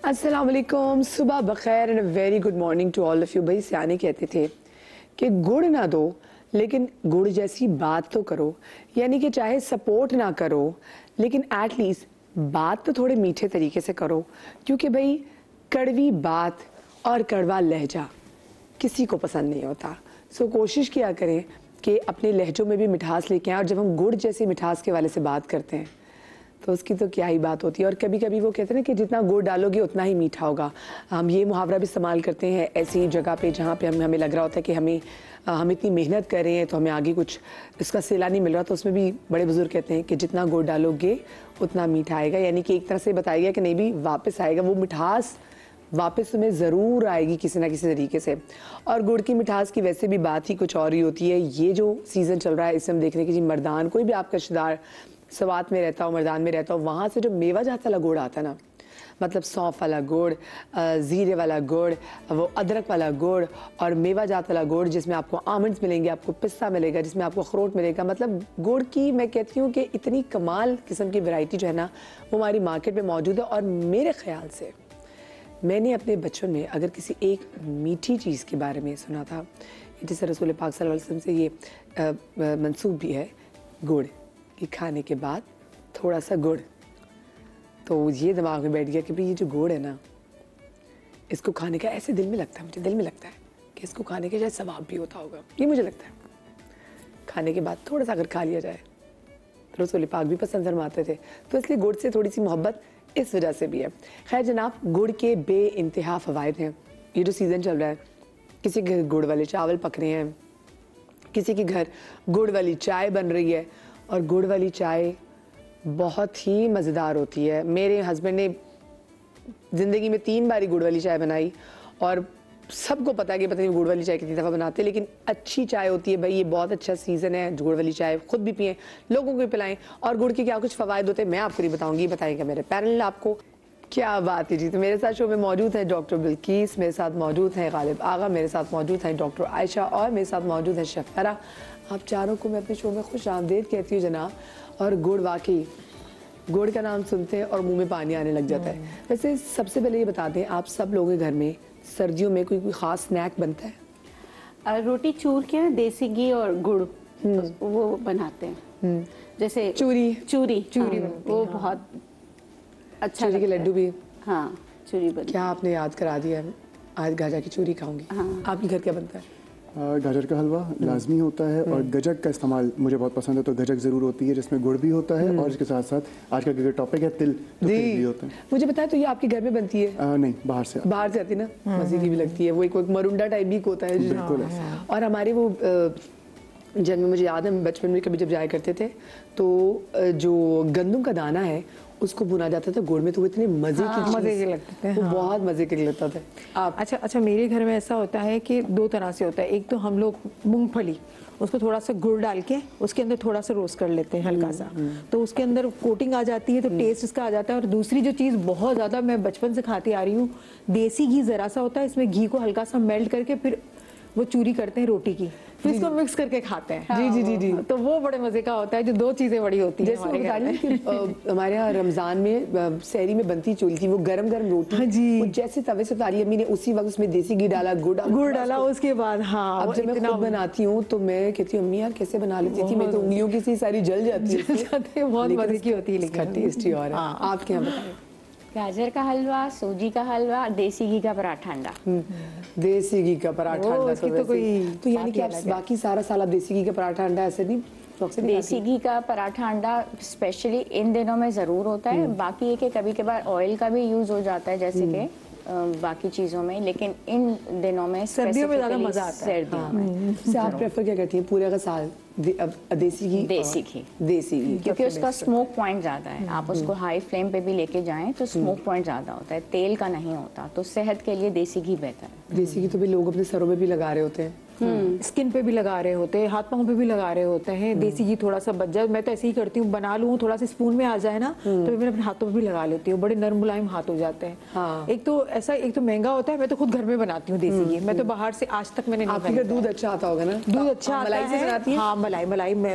अस्सलाम वालेकुम, सुबह बखैर and very good morning to all of you. भाई सियाने कहते थे कि गुड़ ना दो लेकिन गुड़ जैसी बात तो करो, यानी कि चाहे सपोर्ट ना करो लेकिन एटलीस्ट बात तो थोड़े मीठे तरीके से करो, क्योंकि भाई कड़वी बात और कड़वा लहजा किसी को पसंद नहीं होता। सो कोशिश किया करें कि अपने लहजों में भी मिठास लेके आएं, और जब हम गुड़ जैसी मिठास के वाले से बात करते हैं तो उसकी तो क्या ही बात होती है। और कभी कभी वो कहते हैं ना कि जितना गुड़ डालोगे उतना ही मीठा होगा। हम ये मुहावरा भी इस्तेमाल करते हैं ऐसी जगह पे जहाँ पे हमें लग रहा होता है कि हम इतनी मेहनत कर रहे हैं तो हमें आगे कुछ इसका सिला नहीं मिल रहा, तो उसमें भी बड़े बुजुर्ग कहते हैं कि जितना गुड़ डालोगे उतना मीठा आएगा। यानी कि एक तरह से बताया गया कि नहीं भी वापस आएगा, वो मिठास वापस तुम्हें ज़रूर आएगी किसी ना किसी तरीके से। और गुड़ की मिठास की वैसे भी बात ही कुछ और ही होती है। ये जो सीज़न चल रहा है इसमें हम देख रहे हैं कि जी मर्दान, कोई भी आपका रिश्तेदार सवात में रहता हो, मर्दान में रहता हो, वहाँ से जो मेवा जात वाला गुड़ आता है ना, मतलब सौंफ वाला गुड़, ज़ीरे वाला गुड़, वो अदरक वाला गुड़ और मेवा जात वाला गुड़, जिसमें आपको आमंड्स मिलेंगे, आपको पिस्ता मिलेगा, जिसमें आपको अखरोट मिलेगा। मतलब गुड़ की मैं कहती हूँ कि इतनी कमाल किस्म की वैरायटी जो है ना वो हमारी मार्केट में मौजूद है। और मेरे ख्याल से मैंने अपने बचपन में अगर किसी एक मीठी चीज़ के बारे में सुना था, जिससे रसूल पाक सल्लल्लाहु अलैहि वसल्लम से ये मंसूब भी है, गुड़ कि खाने के बाद थोड़ा सा गुड़, तो ये दिमाग में बैठ गया कि भाई ये जो गुड़ है ना, इसको खाने का ऐसे दिल में लगता है, मुझे दिल में लगता है कि इसको खाने के शायद सवाब भी होता होगा। ये मुझे लगता है खाने के बाद थोड़ा सा अगर खा लिया जाए तो रसूल पाक भी पसंद फरमाते थे, तो इसलिए गुड़ से थोड़ी सी मोहब्बत इस वजह से भी है। खैर जनाब, गुड़ के बे इंतहा फ़वाइद हैं। ये जो सीज़न चल रहा है, किसी के घर गुड़ वाले चावल पक रहे हैं, किसी के घर गुड़ वाली चाय बन रही है, और गुड़ वाली चाय बहुत ही मज़ेदार होती है। मेरे हस्बैंड ने ज़िंदगी में 3 बारी गुड़ वाली चाय बनाई, और सबको पता है कि पता नहीं गुड़ वाली चाय कितनी दफ़ा बनाते हैं, लेकिन अच्छी चाय होती है। भाई ये बहुत अच्छा सीज़न है, गुड़ वाली चाय खुद भी पिएं, लोगों को भी पिलाएं। और गुड़ के क्या कुछ फ़वाइद होते हैं मैं आपको नहीं बताऊंगी, बताएंगे मेरे पैनल आपको। क्या बात है जी। तो मेरे साथ शो में मौजूद है डॉक्टर बिल्किस, मेरे साथ मौजूद हैं गालिब आगा, मेरे साथ मौजूद हैं डॉक्टर आयशा, और मेरे साथ मौजूद है शेफ फरा। आप चारों को मैं अपने शो में खुश आमदीद कहती हूँ जनाब। और गुड़, वाकई गुड़ का नाम सुनते हैं और मुंह में पानी आने लग जाता है। वैसे सबसे पहले ये बता दें, आप सब लोगों के घर में सर्दियों में कोई खास स्नैक बनता है? रोटी चूर के देसी घी और गुड़ वो बनाते हैं, जैसे चूरी वो बहुत अच्छा। चूरी के लड्डू भी? हाँ, चूरी बनती। क्या आपने याद करा दिया, आज गाजर की चूरी खाऊंगी। हाँ। आपके घर क्या बनता है? गाजर का हलवा लाजमी होता है, और गजक का इस्तेमाल मुझे बहुत पसंद है, तो गजक ज़रूर होती है जिसमें गुड़ भी होता है, और इसके साथ साथ आज का जो टॉपिक है तिल, तो तिल भी होता है। मुझे बताया, तो ये आपके घर में बनती है? नहीं, बाहर से आती है ना, मज़े की भी लगती है। वो एक मरुंडा टाइप भी होता है। बिल्कुल। और हमारे वो जब मुझे याद है बचपन में कभी जब जाया करते थे तो जो गंदम का दाना है उसको भुना जाता था गुड़ में, तो वो इतने मज़े के लगते थे। वो बहुत मज़े के लगता था। आप अच्छा मेरे घर में ऐसा होता है कि 2 तरह से होता है। एक तो हम लोग मूंगफली, उसको थोड़ा सा गुड़ डाल के उसके अंदर थोड़ा सा रोस्ट कर लेते हैं हल्का सा, तो उसके अंदर कोटिंग आ जाती है, तो टेस्ट इसका आ जाता है। और दूसरी जो चीज़ बहुत ज़्यादा मैं बचपन से खाती आ रही हूँ, देसी घी ज़रा सा होता है, इसमें घी को हल्का सा मेल्ट करके फिर वो चूरी करते हैं रोटी की, फिर इसको मिक्स करके खाते हैं। जी जी जी। तो वो बड़े मजे का होता है, जो 2 चीजें बड़ी होती हैं हमारे यहाँ रमजान में सहरी में बनती चूल थी, वो गरम गरम रोटी। हाँ जी। वो जैसे तवे से उतारी अम्मी ने, उसी वक्त उसमें देसी घी डाला, गुड़ डाला, उसके बाद हाँ। अब जब मैं खुद बनाती हूँ तो मैं कहती हूँ अम्मी यार कैसे बना लेती थी, मैं तो उंगलियों की सी सारी जल जाती है। बहुत मजे की होती है, लेकिन टेस्टी। और आपके यहाँ बताएं? गाजर का हलवा, सूजी का हलवा, देसी घी का पराठा अंडा। देसी घी का पराठा अंडा तो यानी कि आप बाकी सारा साल आप देसी घी का पराठा अंडा ऐसे नहीं? देसी घी का पराठा अंडा स्पेशली इन दिनों में ज़रूर होता है। बाकी ये कि कभी कभार ऑयल का भी यूज़ हो जाता है जैसे कि बाकी चीज़ों में, लेकिन इन दिनों में सर्दियों में ज़्यादा मज़ा आता है। सर्दियों में आप प्रेफर क्या करती हैं पूरे का साल? देसी घी? देसी घी क्योंकि उसका स्मोक पॉइंट ज़्यादा है। आप उसको हाई फ्लेम पे भी लेके जाएं तो स्मोक पॉइंट ज़्यादा होता है, तेल का नहीं होता, तो सेहत के लिए देसी घी बेहतर है। देसी घी तो भी लोग अपने सरों में भी लगा रहे होते हैं। स्किन पे भी लगा रहे होते हैं, हाथ पाँव पे भी लगा रहे होते हैं। देसी घी थोड़ा सा बच जाए, मैं तो ऐसे ही करती हूँ, बना लूँ थोड़ा सा स्पून में आ जाए ना तो मैं अपने हाथों पे भी लगा लेती हूँ, बड़े नरम मुलायम हाथ हो जाते हैं। हाँ। एक तो ऐसा, एक तो महंगा होता है, मैं तो खुद घर में बनाती हूँ देसी घी, मैं तो बाहर से आज तक मैंने नहीं आपके घर खरीदा दूध है। अच्छा आता होगा ना? दूध अच्छा हाँ, आता मलाई से है। बनाती है? हाँ,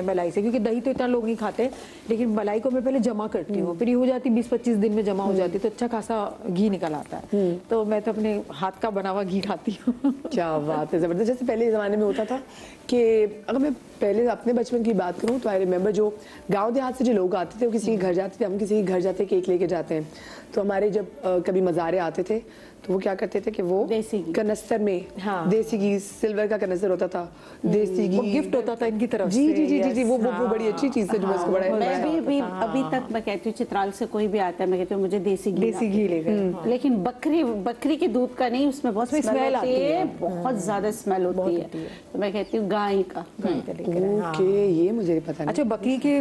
मलाई से, क्योंकि दही तो इतना लोग नहीं खाते, लेकिन मलाई को मैं पहले जमा करती हूँ, फिर ये हो जाती 20-25 दिन में जमा हो जाती है, तो अच्छा खासा घी निकल आता है। तो मैं तो अपने हाथ का बना हुआ घी खाती हूँ। क्या बात है, जबरदस्त। जैसे पहले ज़माने में होता था कि अगर मैं पहले अपने बचपन की बात करूं तो आई रिमेम्बर जो गांव देहात से जो लोग आते थे वो किसी के घर जाते थे, हम किसी के घर जाते केक लेके जाते हैं, तो हमारे जब कभी मज़ारे आते थे तो वो क्या करते थे कि वो देसी घी। कनस्तर में, हाँ। देसी घी, सिल्वर का कनस्तर होता था, देसी घी वो गिफ्ट होता था इनकी तरफ जी से। जी जी जी जी, वो Yes, बड़ी अच्छी चीज़ है जो मैं उसको बड़ा मैं भी अभी तक मैं कहती हूँ चित्राल से कोई भी आता है मैं कहती हूँ मुझे देसी घी देसी घी ले गए। लेकिन बकरी के दूध का नहीं, उसमें बहुत उसमें स्मेल smell आती आती है, है। बहुत ज्यादा स्मेल होती है, तो मैं कहती हूँ गाय का। ओके, ये मुझे पता नहीं। अच्छा, बकरी के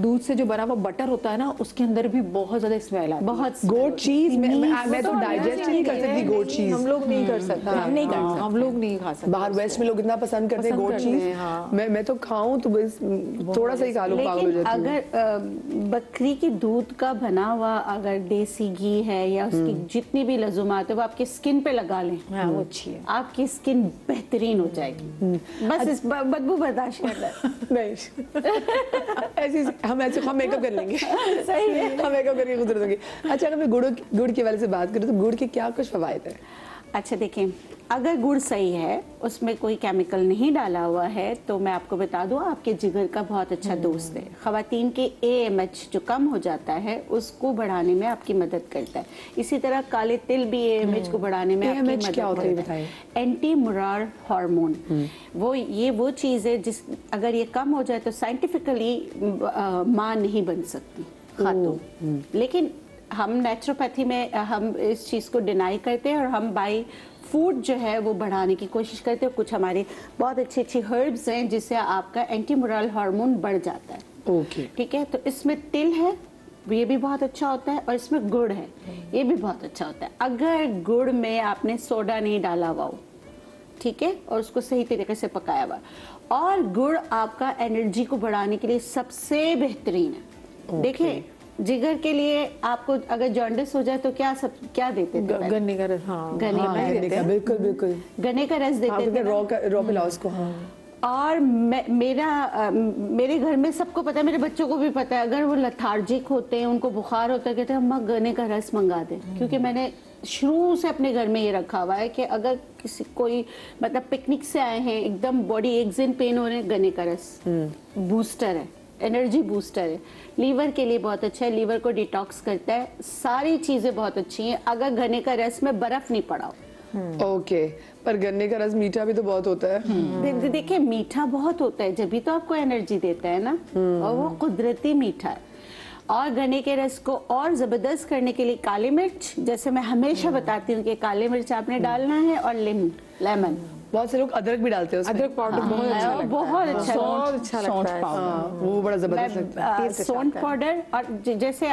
दूध से जो बना हुआ बटर होता है ना, उसके अंदर भी बहुत ज्यादा स्मेल आती है। बहुत गोट चीज मैं तो हम डाइजेस्ट नहीं कर सकती गोट चीज। हम लोग नहीं कर सकते, हम नहीं कर हाँ, सकते। हम लोग नहीं खा सकते। बाहर वेस्ट में लोग इतना पसंद करते हैं पसंद गोट करते चीज, हैं, हाँ। मैं तो खाऊं तो बस थोड़ा सा ही खा लूं, पागल हो लेकिन जाती हूँ। अगर बकरी की दूध का बना हुआ अगर देसी घी है या उसकी जितनी भी लजुमात है वो आपकी स्किन पे लगा लें, हाँ, वो अच्छी है। आपकी स्किन बेहतरीन हो जाएगी। बस इस बदबू बर्दाश्त कर लें। नहीं ऐसे हम मेकअप कर लेंगे। सही है। हम मेकअप करके गुजर देंगे। अच्छा, अगर मैं गुड़ के वाले से बात करूँ तो गुड़ के क्या कुछ फवायद है? अच्छा देखें, अगर गुड़ सही है, उसमें कोई केमिकल नहीं डाला हुआ है, तो मैं आपको बता दूं आपके जिगर का बहुत अच्छा दोस्त है। खवातीन के AMH जो कम हो जाता है उसको बढ़ाने में आपकी मदद करता है। इसी तरह काले तिल भी AMH को बढ़ाने में आपकी AMH क्या मदद होता है, करता है। बताएं। एंटी मुरार हार्मोन, वो चीज़ है जिस अगर ये कम हो जाए तो साइंटिफिकली माँ नहीं बन सकती खातून, लेकिन हम नेचुरोपैथी में हम इस चीज़ को डिनाई करते हैं और हम बाई फूड जो है वो बढ़ाने की कोशिश करते हैं। कुछ हमारे बहुत अच्छी अच्छी हर्ब्स हैं जिससे आपका एंटी मुराल हार्मोन बढ़ जाता है। ओके, ठीक है, तो इसमें तिल है, ये भी बहुत अच्छा होता है, और इसमें गुड़ है, ये भी बहुत अच्छा होता है। अगर गुड़ में आपने सोडा नहीं डाला हुआ हो, ठीक है, और उसको सही तरीके से पकाया हुआ, और गुड़ आपका एनर्जी को बढ़ाने के लिए सबसे बेहतरीन है। देखिए, जिगर के लिए आपको अगर जॉन्डिस हो जाए तो क्या देते थे पहले? गन्ने का रस, हाँ। गन्ने हाँ, का गन्ने का, बिल्कुल बिल्कुल। गन्ने का रस देते थे ना? रॉ पिलाओ उसको। हाँ। और मेरे घर में सबको पता है, मेरे बच्चों को भी पता है, अगर वो लथार्जिक होते हैं, उनको बुखार होता है, कहते हैं अम्मा गन्ने का रस मंगा दे, क्योंकि मैंने शुरू से अपने घर में ये रखा हुआ है कि अगर कोई मतलब पिकनिक से आए हैं, एकदम बॉडी एक्स इन पेन हो रहे हैं, गन्ने का रस बूस्टर है, एनर्जी बूस्टर है, लीवर के लिए बहुत अच्छा है, लीवर को डिटॉक्स करता है, सारी चीजें बहुत अच्छी हैं अगर गन्ने का रस में बर्फ नहीं पड़ा हो। ओके, पर गन्ने का रस मीठा भी तो बहुत होता है। देखिए, मीठा बहुत होता है, जब भी तो आपको एनर्जी देता है ना, और वो कुदरती मीठा है। और गन्ने के रस को और जबरदस्त करने के लिए काली मिर्च, जैसे मैं हमेशा बताती हूँ कि काली मिर्च आपने डालना है, और लेमन। बहुत से लोग अदरक भी डालते हैं उसमें। अदरक पाउडर बहुत अच्छा लगता है। बहुत अच्छा, बहुत अच्छा लगता है। हाँ, वो बड़ा जबरदस्त लगता है। सौंठ पाउडर, और जैसे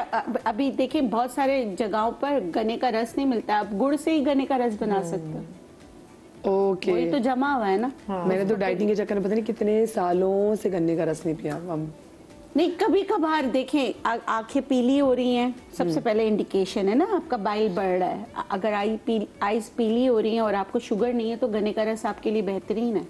अभी देखिए बहुत सारे जगहों पर गन्ने का रस नहीं मिलता, आप गुड़ से ही गन्ने का रस बना सकते हो। ओके, वही तो जमा हुआ है ना। मैंने तो डाइटिंग के चक्कर में पता नहीं कितने सालों से गन्ने का रस नहीं पिया। हम नहीं, कभी कभार देखें आंखें पीली हो रही हैं, सबसे पहले इंडिकेशन है ना आपका बाइल बढ़ रहा है। अगर आईज पीली हो रही हैं और आपको शुगर नहीं है तो गन्ने का रस आपके लिए बेहतरीन है।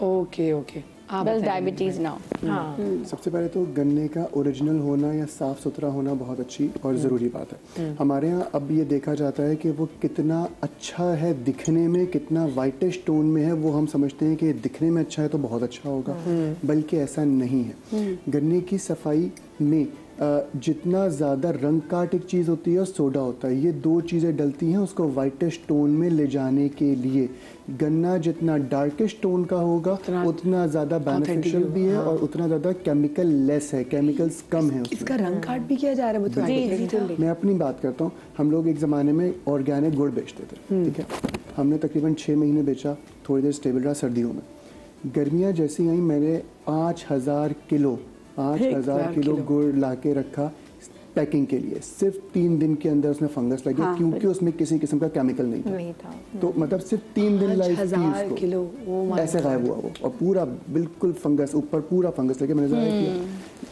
ओके ओके, आप बस बताइए। डायबिटीज ना हो। हाँ, सबसे पहले तो गन्ने का ओरिजिनल होना या साफ सुथरा होना बहुत अच्छी और ज़रूरी बात है। हमारे यहाँ अब ये देखा जाता है कि वो कितना अच्छा है दिखने में, कितना वाइटिश टोन में है, वो हम समझते हैं कि दिखने में अच्छा है तो बहुत अच्छा होगा, बल्कि ऐसा नहीं है। गन्ने की सफाई में जितना ज़्यादा रंग काट एक चीज़ होती है और सोडा होता है, ये दो चीज़ें डलती हैं उसको वाइटिश टोन में ले जाने के लिए। गन्ना जितना डार्किश टोन का होगा उतना ज़्यादा बेनिफिशियल भी है और उतना ज़्यादा केमिकल लेस है, केमिकल्स कम है उसमें। इसका रंग काट भी किया जा रहा है, वो तो मैं अपनी बात करता हूँ, हम लोग एक ज़माने में ऑर्गेनिक गुड़ बेचते थे, ठीक है, हमने तकरीबन 6 महीने बेचा, थोड़ी देर स्टेबल रहा सर्दियों में। गर्मियाँ जैसी आई मैंने 5,000 किलो गुड़ ला के रखा, पैकिंग के लिए सिर्फ 3 दिन के अंदर उसमें फंगस लगी, हाँ, क्योंकि उसमें किसी किस्म का केमिकल नहीं था। तो मतलब सिर्फ 3 दिन लाइफ थी 5000 उसको, किलो, oh my ऐसे गायब हुआ वो, और पूरा बिल्कुल फंगस, ऊपर पूरा फंगस लगे। मैंने ज़ाहिर किया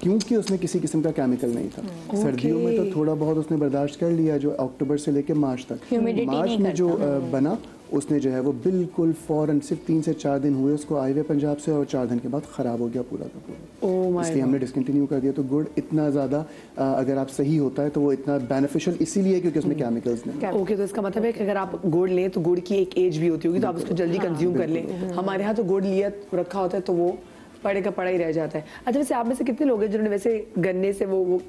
क्योंकि उसमें किसी किस्म का केमिकल नहीं था। सर्दियों में तो थोड़ा बहुत उसने बर्दाश्त कर लिया, जो अक्टूबर से लेके मार्च तक। Humidity मार्च नहीं में जो बना उसने जो है वो बिल्कुल फौरन सिर्फ 3 से 4 दिन हुए उसको आए हुए पंजाब से, और 4 दिन के बाद ख़राब हो गया पूरा का पूरा। Oh my इसलिए हमने डिसकंटिन्यू कर दिया। तो गुड़ इतना ज़्यादा अगर आप सही होता है तो वो इतना बेनिफिशियल इसीलिए क्योंकि उसमें केमिकल्स नहीं। ओके, तो इसका मतलब है कि अगर आप गुड़ लें तो गुड़ की एक एज भी होती होगी, तो आप उसको जल्दी कंज्यूम कर लें। हमारे यहाँ तो गुड़ लिया रखा होता है तो वो पड़े का पड़ा ही रह जाता है। अच्छा, वैसे आप में से कितने लोग हैं जिन्होंने वैसे गन्ने से वो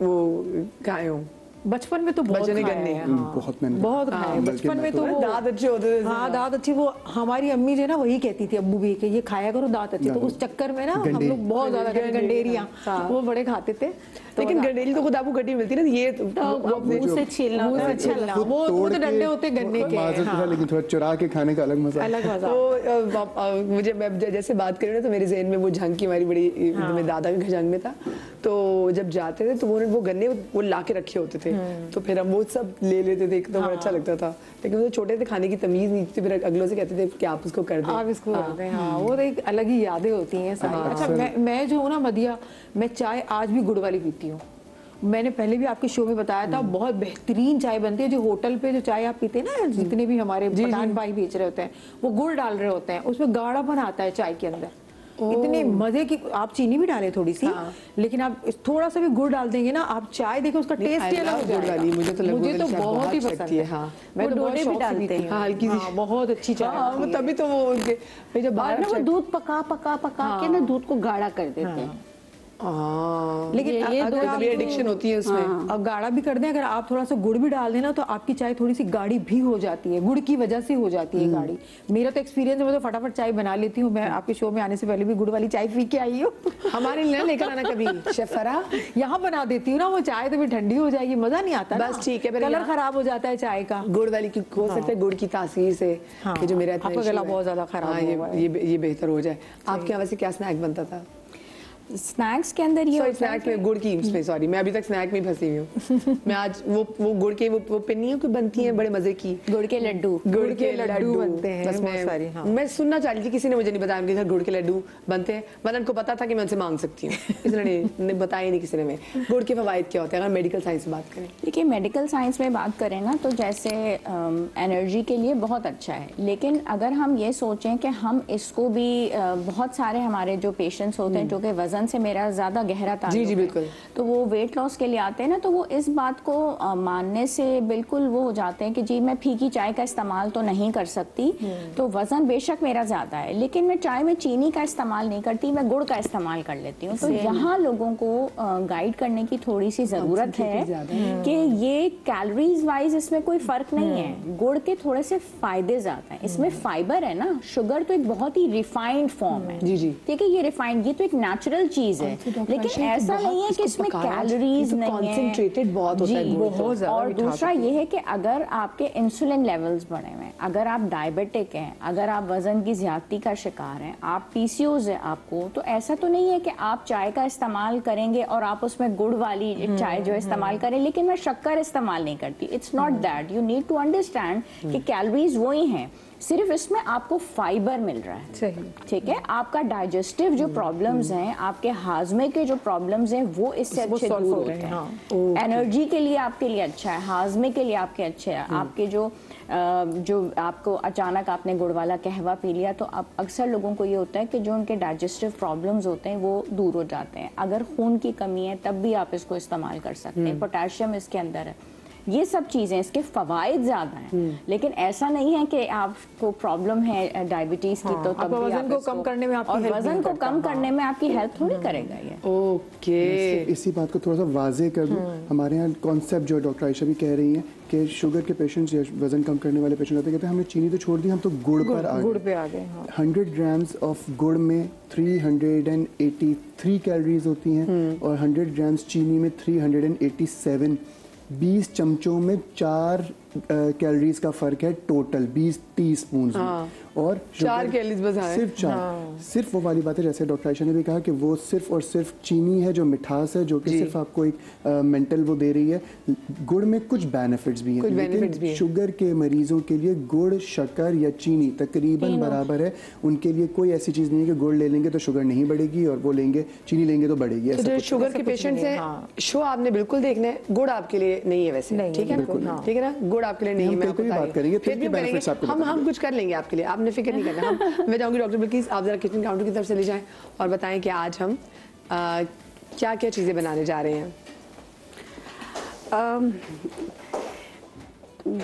खाए हों? बचपन में तो बहुत बचने खाया गन्ने, है, हाँ। हाँ। बहुत मैंने बहुत हाँ, खाया बल्कि बचपन मैं में तो- तो वो दांत अच्छे होते थे। हाँ, दांत अच्छी। वो हमारी अम्मी जो है ना वही कहती थी, अब्बू भी, कि ये खाया करो दांत अच्छे। तो उस चक्कर में ना हम गंडे- लोग बहुत ज्यादा गंडेरियां वो बड़े खाते थे। लेकिन गंडेली तो खुद आपको कटी मिलती है ना, ये तो वो मुंह से छीलना मुंह से छीलना, खुद वो तोड़ तो के- डंडे होते गन्ने के, माजरत हाँ। है, लेकिन थोड़ा चुरा के खाने का अलग मजा है। अलग मजा। तो मुझे मैं जैसे बात कर रही हूँ ना, तो मेरे जहन में वो झंग की हमारी बड़ी मेरे दादा के झंग में था। तो जब जाते थे तो वो गन्ने वो ला के रखे होते थे, तो फिर हम वो सब ले लेते थे, एकदम बड़ा अच्छा लगता था। लेकिन वो छोटे थे, खाने की तमीज नहीं थी, फिर अगलों से कहते थे कि आप उसको कर दें। आप इसको करते हैं, हाँ। वो तो एक अलग ही यादें होती हैं सारी। अच्छा, मैं जो हूँ ना मदिया, मैं चाय आज भी गुड़ वाली पीती हूँ। मैंने पहले भी आपके शो में बताया था, बहुत बेहतरीन चाय बनती है। जो होटल पे जो चाय आप पीते हैं ना, जितने भी हमारे पठान भाई बेच रहे होते हैं, वो गुड़ डाल रहे होते हैं, उसमें गाढ़ापन आता है चाय के अंदर। इतने मजे की, आप चीनी भी डालें थोड़ी सी, लेकिन आप थोड़ा सा भी गुड़ डाल देंगे ना, आप चाय देखो उसका टेस्ट ही अलग हो जाएगा। मुझे तो बहुत ही पसंद है। हाँ, मैं तो बहुत डोडे भी शौक से डालते पीती हैं। हूँ। हल्की सी, बहुत अच्छी चाय हाँ, बनती है। तभी तो वो उनके भाई जब और बाहर ना वो दूध पका के ना दूध को गाढ़ा कर देते हैं। लेकिन ये अगर कभी एडिक्शन होती है उसमें। अब गाढ़ा भी कर दें, अगर आप थोड़ा सा गुड़ भी डाल देना तो आपकी चाय थोड़ी सी गाढ़ी भी हो जाती है, गुड़ की वजह से हो जाती है गाढ़ी। मेरा तो एक्सपीरियंस है, मैं तो फटाफट चाय बना लेती हूँ। मैं आपके शो में आने से पहले भी गुड़ वाली चाय पी के आई हूँ। हमारे लिए लेकर आना कभी शेफ फरा। यहाँ बना देती हूँ ना, वो चाय तो भी ठंडी हो जाएगी, मजा नहीं आता। बस ठीक है, कलर खराब हो जाता है चाय का। गुड़ वाली की हो सकता है गुड़ की तासीर से कि जो मेरा इतना आपका issue गला है, बहुत ज्यादा खराब हाँ, हुआ है। ये बेहतर हो जाए। आपके यहाँ वैसे क्या स्नैक बनता था? स्नैक्स के अंदर ये सॉरी, होता है स्नैक में गुड़ की इसमें, सॉरी मैं अभी तक स्नैक में ही फंसी हुई हूँ। मैं आज वो गुड़ के वो पिन्नियों की बनती हैं बड़े मजे की, गुड़ के लड्डू। गुड़ के लड्डू बनते हैं बस बहुत सारी, हाँ। मैं सुनना चाह रही थी, किसी ने मुझे नहीं बताया उनके घर गुड़ के लड्डू बनते हैं। वरना उनको पता था कि मैं उनसे मांग सकती हूँ, इसलिए बताया ही नहीं किसी ने। मैं गुड़ के फवायद क्या होते हैं अगर मेडिकल साइंस से बात करें? देखिए, मेडिकल साइंस में बात करें ना, तो जैसे एनर्जी के लिए बहुत अच्छा है, लेकिन अगर हम ये सोचें कि हम इसको भी बहुत सारे हमारे जो पेशेंट्स होते हैं जो कि वजन से मेरा ज्यादा गहरा ताल्लुक जी, है, बिल्कुल। तो वो वेट लॉस के लिए आते हैं ना, तो वो इस बात को मानने से बिल्कुल वो हो जाते हैं कि जी मैं फीकी चाय का इस्तेमाल तो नहीं कर सकती, तो वजन बेशक मेरा ज्यादा है, लेकिन मैं चाय में चीनी का इस्तेमाल नहीं करती, मैं गुड़ का इस्तेमाल कर लेती हूँ। तो यहाँ लोगों को गाइड करने की थोड़ी सी जरूरत है कि ये कैलोरीज वाइज इसमें कोई फर्क नहीं है, गुड़ के थोड़े से फायदे ज्यादा हैं। इसमें फाइबर है ना, शुगर तो एक बहुत ही रिफाइंड फॉर्म है, जी, जी। ठीक है, ये रिफाइंड, ये तो एक नेचुरल चीज है, लेकिन ऐसा नहीं है कि इसमें कैलोरीज नहीं है, कॉन्सेंट्रेटेड बहुत होता है जी, गुड़ तो। बहुत ज्यादा और मीठा दूसरा ये है कि अगर आपके इंसुलिन लेवल्स बढ़े हुए हैं, अगर आप डायबिटिक हैं, अगर आप वजन की ज्यादती का शिकार हैं, आप पीसीओज है आपको, तो ऐसा तो नहीं है कि आप चाय का इस्तेमाल करेंगे और आप उसमें गुड़ वाली चाय जो इस्तेमाल करें, लेकिन मैं शक्कर इस्तेमाल नहीं करती। It's not that, you need to understand कि कैलोरीज वही हैं, सिर्फ इसमें आपको फाइबर मिल रहा है। सही। ठीक है, आपका डाइजेस्टिव जो प्रॉब्लम्स हैं, आपके हाजमे के जो प्रॉब्लम्स हैं, वो इससे वो अच्छे solve दूर हो होते रहे हैं, हैं। एनर्जी के लिए आपके लिए अच्छा है, हाजमे के लिए आपके अच्छे है, आपके जो आपको अचानक आपने गुड़ वाला कहवा पी लिया, तो अब अक्सर लोगों को ये होता है कि जो उनके डाइजेस्टिव प्रॉब्लम्स होते हैं वो दूर हो जाते हैं। अगर खून की कमी है तब भी आप इसको इस्तेमाल कर सकते हैं, पोटेशियम इसके अंदर है, ये सब चीजें, इसके फवाइद ज्यादा हैं, लेकिन ऐसा नहीं है कि आपको प्रॉब्लम है डायबिटीज की, तो तब भी वजन आप को इसको- कम करने में आपकी और हेल्प वजन नहीं को करता, कम करने में आपकी हेल्प थोड़ी करेगा ये। ओके, इसी बात को थोड़ा सा वाजे कर दूं, हमारे यहाँ कॉन्सेप्ट जो डॉक्टर आयशा भी कह रही हैं कि शुगर के पेशेंट्स या वजन कम करने वाले पेशेंट आते हैं, कहते हैं हमने चीनी तो छोड़ दी, हम तो गुड़ पर आ गुड़ गए। पे आ गए, हाँ। 100 ग्राम्स ऑफ गुड़ में 383 कैलोरीज होती हैं और 100 ग्राम्स चीनी में 387। 20 चमचों में 4 कैलोरीज का फर्क है टोटल 20 टीस्पून में, और 4 कैलोरीज बस आए। सिर्फ 4। सिर्फ वो वाली बात है जैसे डॉक्टर आयशा ने भी कहा कि वो सिर्फ और सिर्फ चीनी है जो मिठास है, जो कि सिर्फ आपको एक मेंटल वो दे रही है। गुड़ में कुछ बेनिफिट्स भी हैं, लेकिन शुगर के मरीजों के लिए गुड़, शक्कर या चीनी तकरीबन बराबर है। उनके लिए कोई ऐसी चीज नहीं है कि गुड़ ले लेंगे तो शुगर नहीं बढ़ेगी और वो लेंगे चीनी लेंगे तो बढ़ेगी। तो जो शुगर के पेशेंट्स हैं, शो आपने बिल्कुल देखना है, गुड़ आपके लिए नहीं है वैसे, ठीक है ना? ठीक है ना, गुड़ आपके लिए नहीं है। मैं बात करेंगे फिर भी बेनिफिट्स आपको हम कुछ कर लेंगे आपके लिए, आपने फिक्र नहीं करना। मैं चाहूंगी डॉक्टर बिल्किस आप जरा किचन काउंटर की तरफ चले जाएं और बताएं कि आज हम क्या क्या चीजें बनाने जा रहे हैं।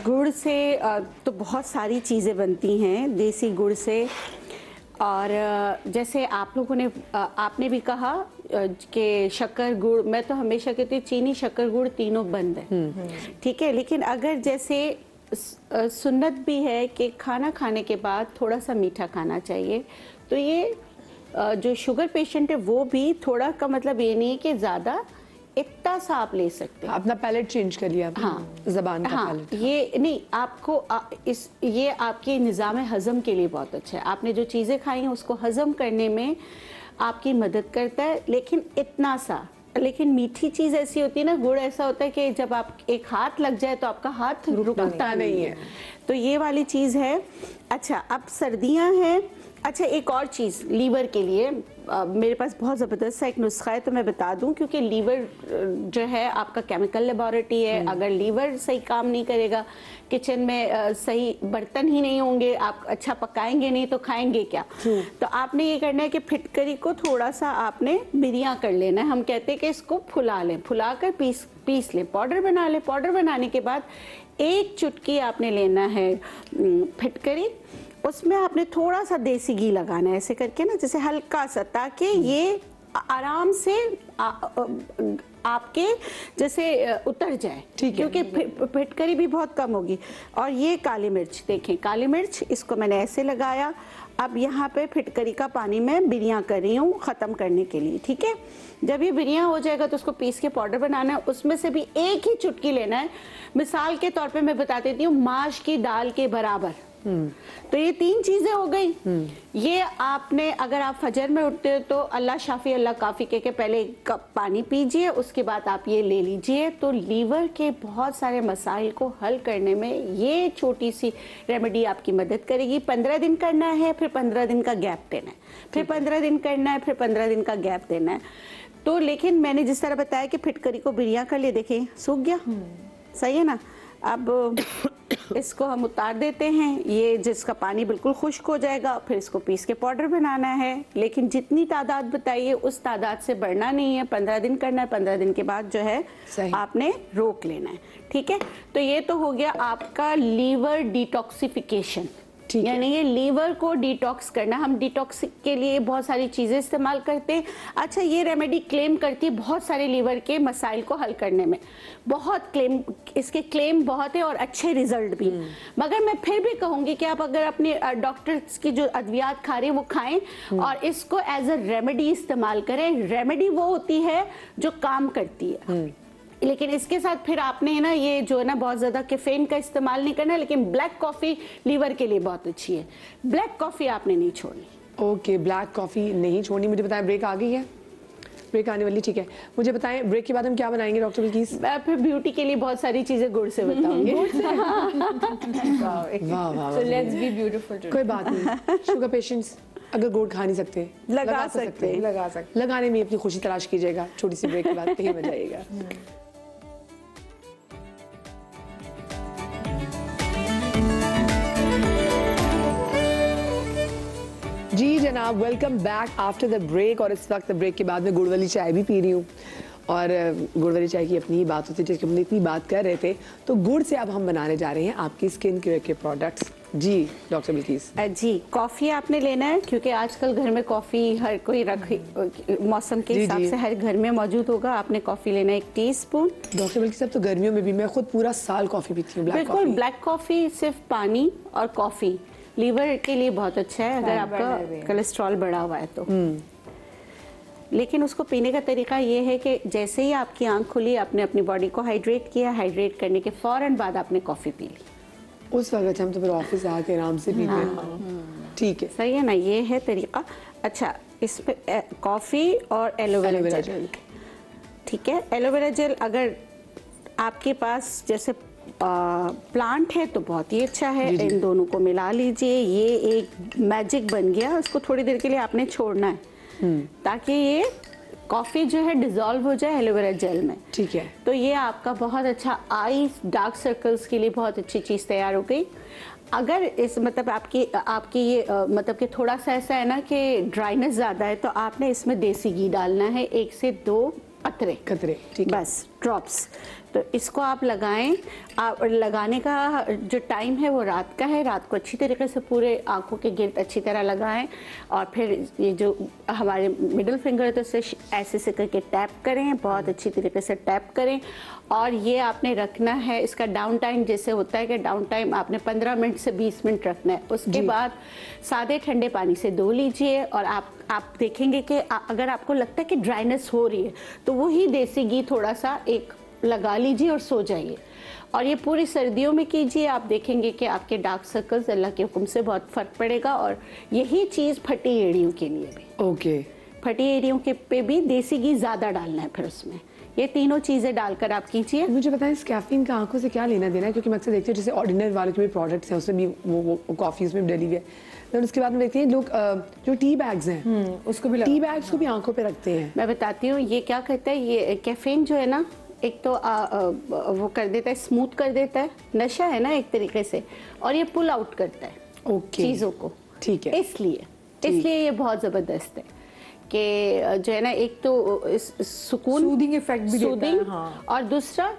गुड़ से तो बहुत सारी चीज़ें बनती हैं देसी गुड़ से, और जैसे आप लोगों ने आपने भी कहा कि शक्कर गुड़, मैं तो हमेशा कहती हूँ चीनी शक्कर गुड़ तीनों बंद है, ठीक है। लेकिन अगर जैसे सुन्नत भी है कि खाना खाने के बाद थोड़ा सा मीठा खाना चाहिए, तो ये जो शुगर पेशेंट है वो भी थोड़ा का मतलब ये नहीं है कि ज़्यादा, इतना सा आप ले सकते हैं। अपना पैलेट चेंज कर लिया, हाँ, ज़बान का हाँ, पैलेट। ये नहीं आपको ये आपके निज़ाम हज़म के लिए बहुत अच्छा है। आपने जो चीज़ें खाई हैं उसको हज़म करने में आपकी मदद करता है, लेकिन इतना सा। लेकिन मीठी चीज़ ऐसी होती है ना, गुड़ ऐसा होता है कि जब आप एक हाथ लग जाए तो आपका हाथ रुकता नहीं है, तो ये वाली चीज़ है। अच्छा, अब सर्दियाँ हैं। अच्छा, एक और चीज़ लीवर के लिए मेरे पास बहुत ज़बरदस्त सा एक नुस्खा है, तो मैं बता दूं, क्योंकि लीवर जो है आपका केमिकल लेबोरेटरी है। अगर लीवर सही काम नहीं करेगा, किचन में सही बर्तन ही नहीं होंगे, आप अच्छा पकाएंगे नहीं तो खाएंगे क्या। तो आपने ये करना है कि फिटकरी को थोड़ा सा आपने बिरियां कर लेना है। हम कहते हैं कि इसको फुला लें, फुला कर पीस लें, पाउडर बना लें। पाउडर बनाने के बाद 1 चुटकी आपने लेना है फिटकरी, उसमें आपने थोड़ा सा देसी घी लगाना है ऐसे करके ना, जैसे हल्का सा, ताकि ये आराम से आपके जैसे उतर जाए, ठीक है, क्योंकि फिटकरी भी बहुत कम होगी। और ये काली मिर्च देखें, काली मिर्च, इसको मैंने ऐसे लगाया। अब यहाँ पे फिटकरी का पानी मैं बिरियां कर रही हूँ ख़त्म करने के लिए, ठीक है। जब ये बिरियां हो जाएगा तो उसको पीस के पाउडर बनाना है। उसमें से भी 1 ही चुटकी लेना है। मिसाल के तौर पे मैं बता देती हूँ, माश की दाल के बराबर। तो ये 3 चीजें हो गई। ये आपने, अगर आप फजर में उठते हो तो अल्लाह शाफी अल्लाह काफी के पहले 1 कप पानी पीजिए, उसके बाद आप ये ले लीजिए। तो लीवर के बहुत सारे मसाइल को हल करने में ये छोटी सी रेमेडी आपकी मदद करेगी। 15 दिन करना है, फिर 15 दिन का गैप देना है, फिर 15 दिन करना है, फिर 15 दिन का गैप देना है। तो लेकिन मैंने जिस तरह बताया कि फिटकरी को बिरियां कर लिए, देखें सूख गया, सही है ना। अब इसको हम उतार देते हैं, ये जिसका पानी बिल्कुल खुश्क हो जाएगा, फिर इसको पीस के पाउडर बनाना है। लेकिन जितनी तादाद बताइए उस तादाद से बढ़ना नहीं है। 15 दिन करना है, 15 दिन के बाद जो है आपने रोक लेना है, ठीक है। तो ये तो हो गया आपका लीवर डिटॉक्सिफिकेशन, यानी ये लीवर को डिटॉक्स करना। हम डिटॉक्स के लिए बहुत सारी चीजें इस्तेमाल करते हैं। अच्छा, ये रेमेडी क्लेम करती है बहुत सारे लीवर के मसाइल को हल करने में, बहुत क्लेम, इसके क्लेम बहुत है और अच्छे रिजल्ट भी। मगर मैं फिर भी कहूंगी कि आप अगर अपने डॉक्टर्स की जो अद्वियात खा रहे हैं वो खाएं और इसको एज अ रेमेडी इस्तेमाल करें। रेमेडी वो होती है जो काम करती है, लेकिन इसके साथ फिर आपने ना ये जो है ना बहुत ज्यादा कैफीन का इस्तेमाल नहीं करना। लेकिन ब्लैक कॉफी लीवर के लिए बहुत अच्छी है, ब्लैक कॉफी आपने नहीं छोड़नी। ओके, ब्लैक कॉफी नहीं छोड़नी। मुझे बताएं, ब्रेक आ गई है? ब्रेक आने वाली, ठीक है। मुझे बताएं, ब्रेक के बाद हम क्या बनाएंगे डॉक्टर बिल्किस? मैं फिर ब्यूटी के लिए बहुत सारी चीजें गुड़ से बताऊंगी। वाह वाह, So let's be beautiful today. कोई बात नहीं। शुगर पेशेंट्स अगर गुड़ खा नहीं सकते, लगा सकते हैं। लगाने में अपनी खुशी तलाश कीजिएगा। छोटी सी ब्रेक के बाद कहीं मजा आएगा। जी जनाब, welcome back after the break. और इस वक्त ब्रेक के बाद मैं गुड़ वाली चाय भी पी रही हूँ, और गुड़ वाली चाय की अपनी ही बात होती है, जिसकी हम इतनी बात कर रहे थे। तो गुड़ से अब हम बनाने जा रहे हैं आपकी स्किन केयर के प्रोडक्ट्स। जी डॉक्टर बिल्किस जी, कॉफी आपने लेना है, क्योंकि आजकल घर में कॉफी हर कोई मौसम के हिसाब से हर घर में मौजूद होगा। आपने कॉफी लेना है 1 टीस्पून। डॉक्टर बिल्किस, अब तो गर्मियों में भी मैं खुद पूरा साल कॉफी पीती हूँ। बिल्कुल, ब्लैक कॉफी सिर्फ पानी और कॉफी लीवर के लिए बहुत अच्छा है, अगर आपका कोलेस्ट्रॉल बढ़ा हुआ है तो। लेकिन उसको पीने का तरीका ये है कि जैसे ही आपकी आंख खुली, आपने अपनी बॉडी को हाइड्रेट किया, हाइड्रेट करने के फ़ौरन बाद आपने कॉफ़ी पी ली। उस वक्त हम तो फिर ऑफिस आके आराम से पीते हैं। ठीक है, सही है ना, ये है तरीका। अच्छा, इसमें कॉफ़ी और एलोवेरा जेल, ठीक है। एलोवेरा जेल अगर आपके पास जैसे प्लांट है तो बहुत ही अच्छा है, इन दोनों को मिला लीजिए, ये एक मैजिक बन गया। उसको थोड़ी देर के लिए आपने छोड़ना है ताकि ये कॉफ़ी जो है डिजॉल्व हो जाए एलोवेरा जेल में। ठीक है, तो ये आपका बहुत अच्छा आई डार्क सर्कल्स के लिए बहुत अच्छी चीज़ तैयार हो गई। अगर इस मतलब आपकी ये मतलब कि थोड़ा सा ऐसा है ना कि ड्राइनेस ज़्यादा है, तो आपने इसमें देसी घी डालना है 1 से 2 कतरे, ठीक है, बस ड्रॉप्स। तो इसको आप लगाएं। आप लगाने का जो टाइम है वो रात का है, रात को अच्छी तरीके से पूरे आंखों के गिर्द अच्छी तरह लगाएं और फिर ये जो हमारे मिडिल फिंगर है तो इसे ऐसे से करके टैप करें, बहुत अच्छी तरीके से टैप करें। और ये आपने रखना है, इसका डाउन टाइम जैसे होता है कि डाउन टाइम आपने 15 मिनट से 20 मिनट रखना है। उसके बाद सादे ठंडे पानी से धो लीजिए और आप देखेंगे कि अगर आपको लगता है कि ड्राइनेस हो रही है तो वही देसी घी थोड़ा सा एक लगा लीजिए और सो जाइए। और ये पूरी सर्दियों में कीजिए, आप देखेंगे कि आपके डार्क सर्कल्स अल्लाह के हुक्म से बहुत फर्क पड़ेगा। और यही चीज़ फटी एड़ियों के लिए भी, ओके, फटी एड़ियों के पे भी देसी घी ज़्यादा डालना है फिर उसमें। ये तीनों चीज़ें डालकर आप कीजिए। मुझे बताएं इस कैफीन का आंखों से क्या लेना देना है, क्योंकि मैं अक्सर देखती हूँ जैसे ऑर्डिनरी वाले जो भी प्रोडक्ट्स हैं उसमें भी वो कॉफ़ी उसमें भी डली हुई है, तो उसके बाद में देखते हैं लोग जो टी बैग्स हैं उसको भी टी बैग्स को भी आंखों पे रखते हैं। मैं बताती हूँ ये क्या करता है। ये कैफीन जो है ना, एक तो वो कर देता है, स्मूथ कर देता है, नशा है ना एक तरीके से, और ये पुल आउट करता है ओके, चीज़ों को। ठीक है, इसलिए ये बहुत ज़बरदस्त है कि जो है ना, एक तो सुकून, सूदिंग इफेक्ट भी देता है, हाँ। और दूसरा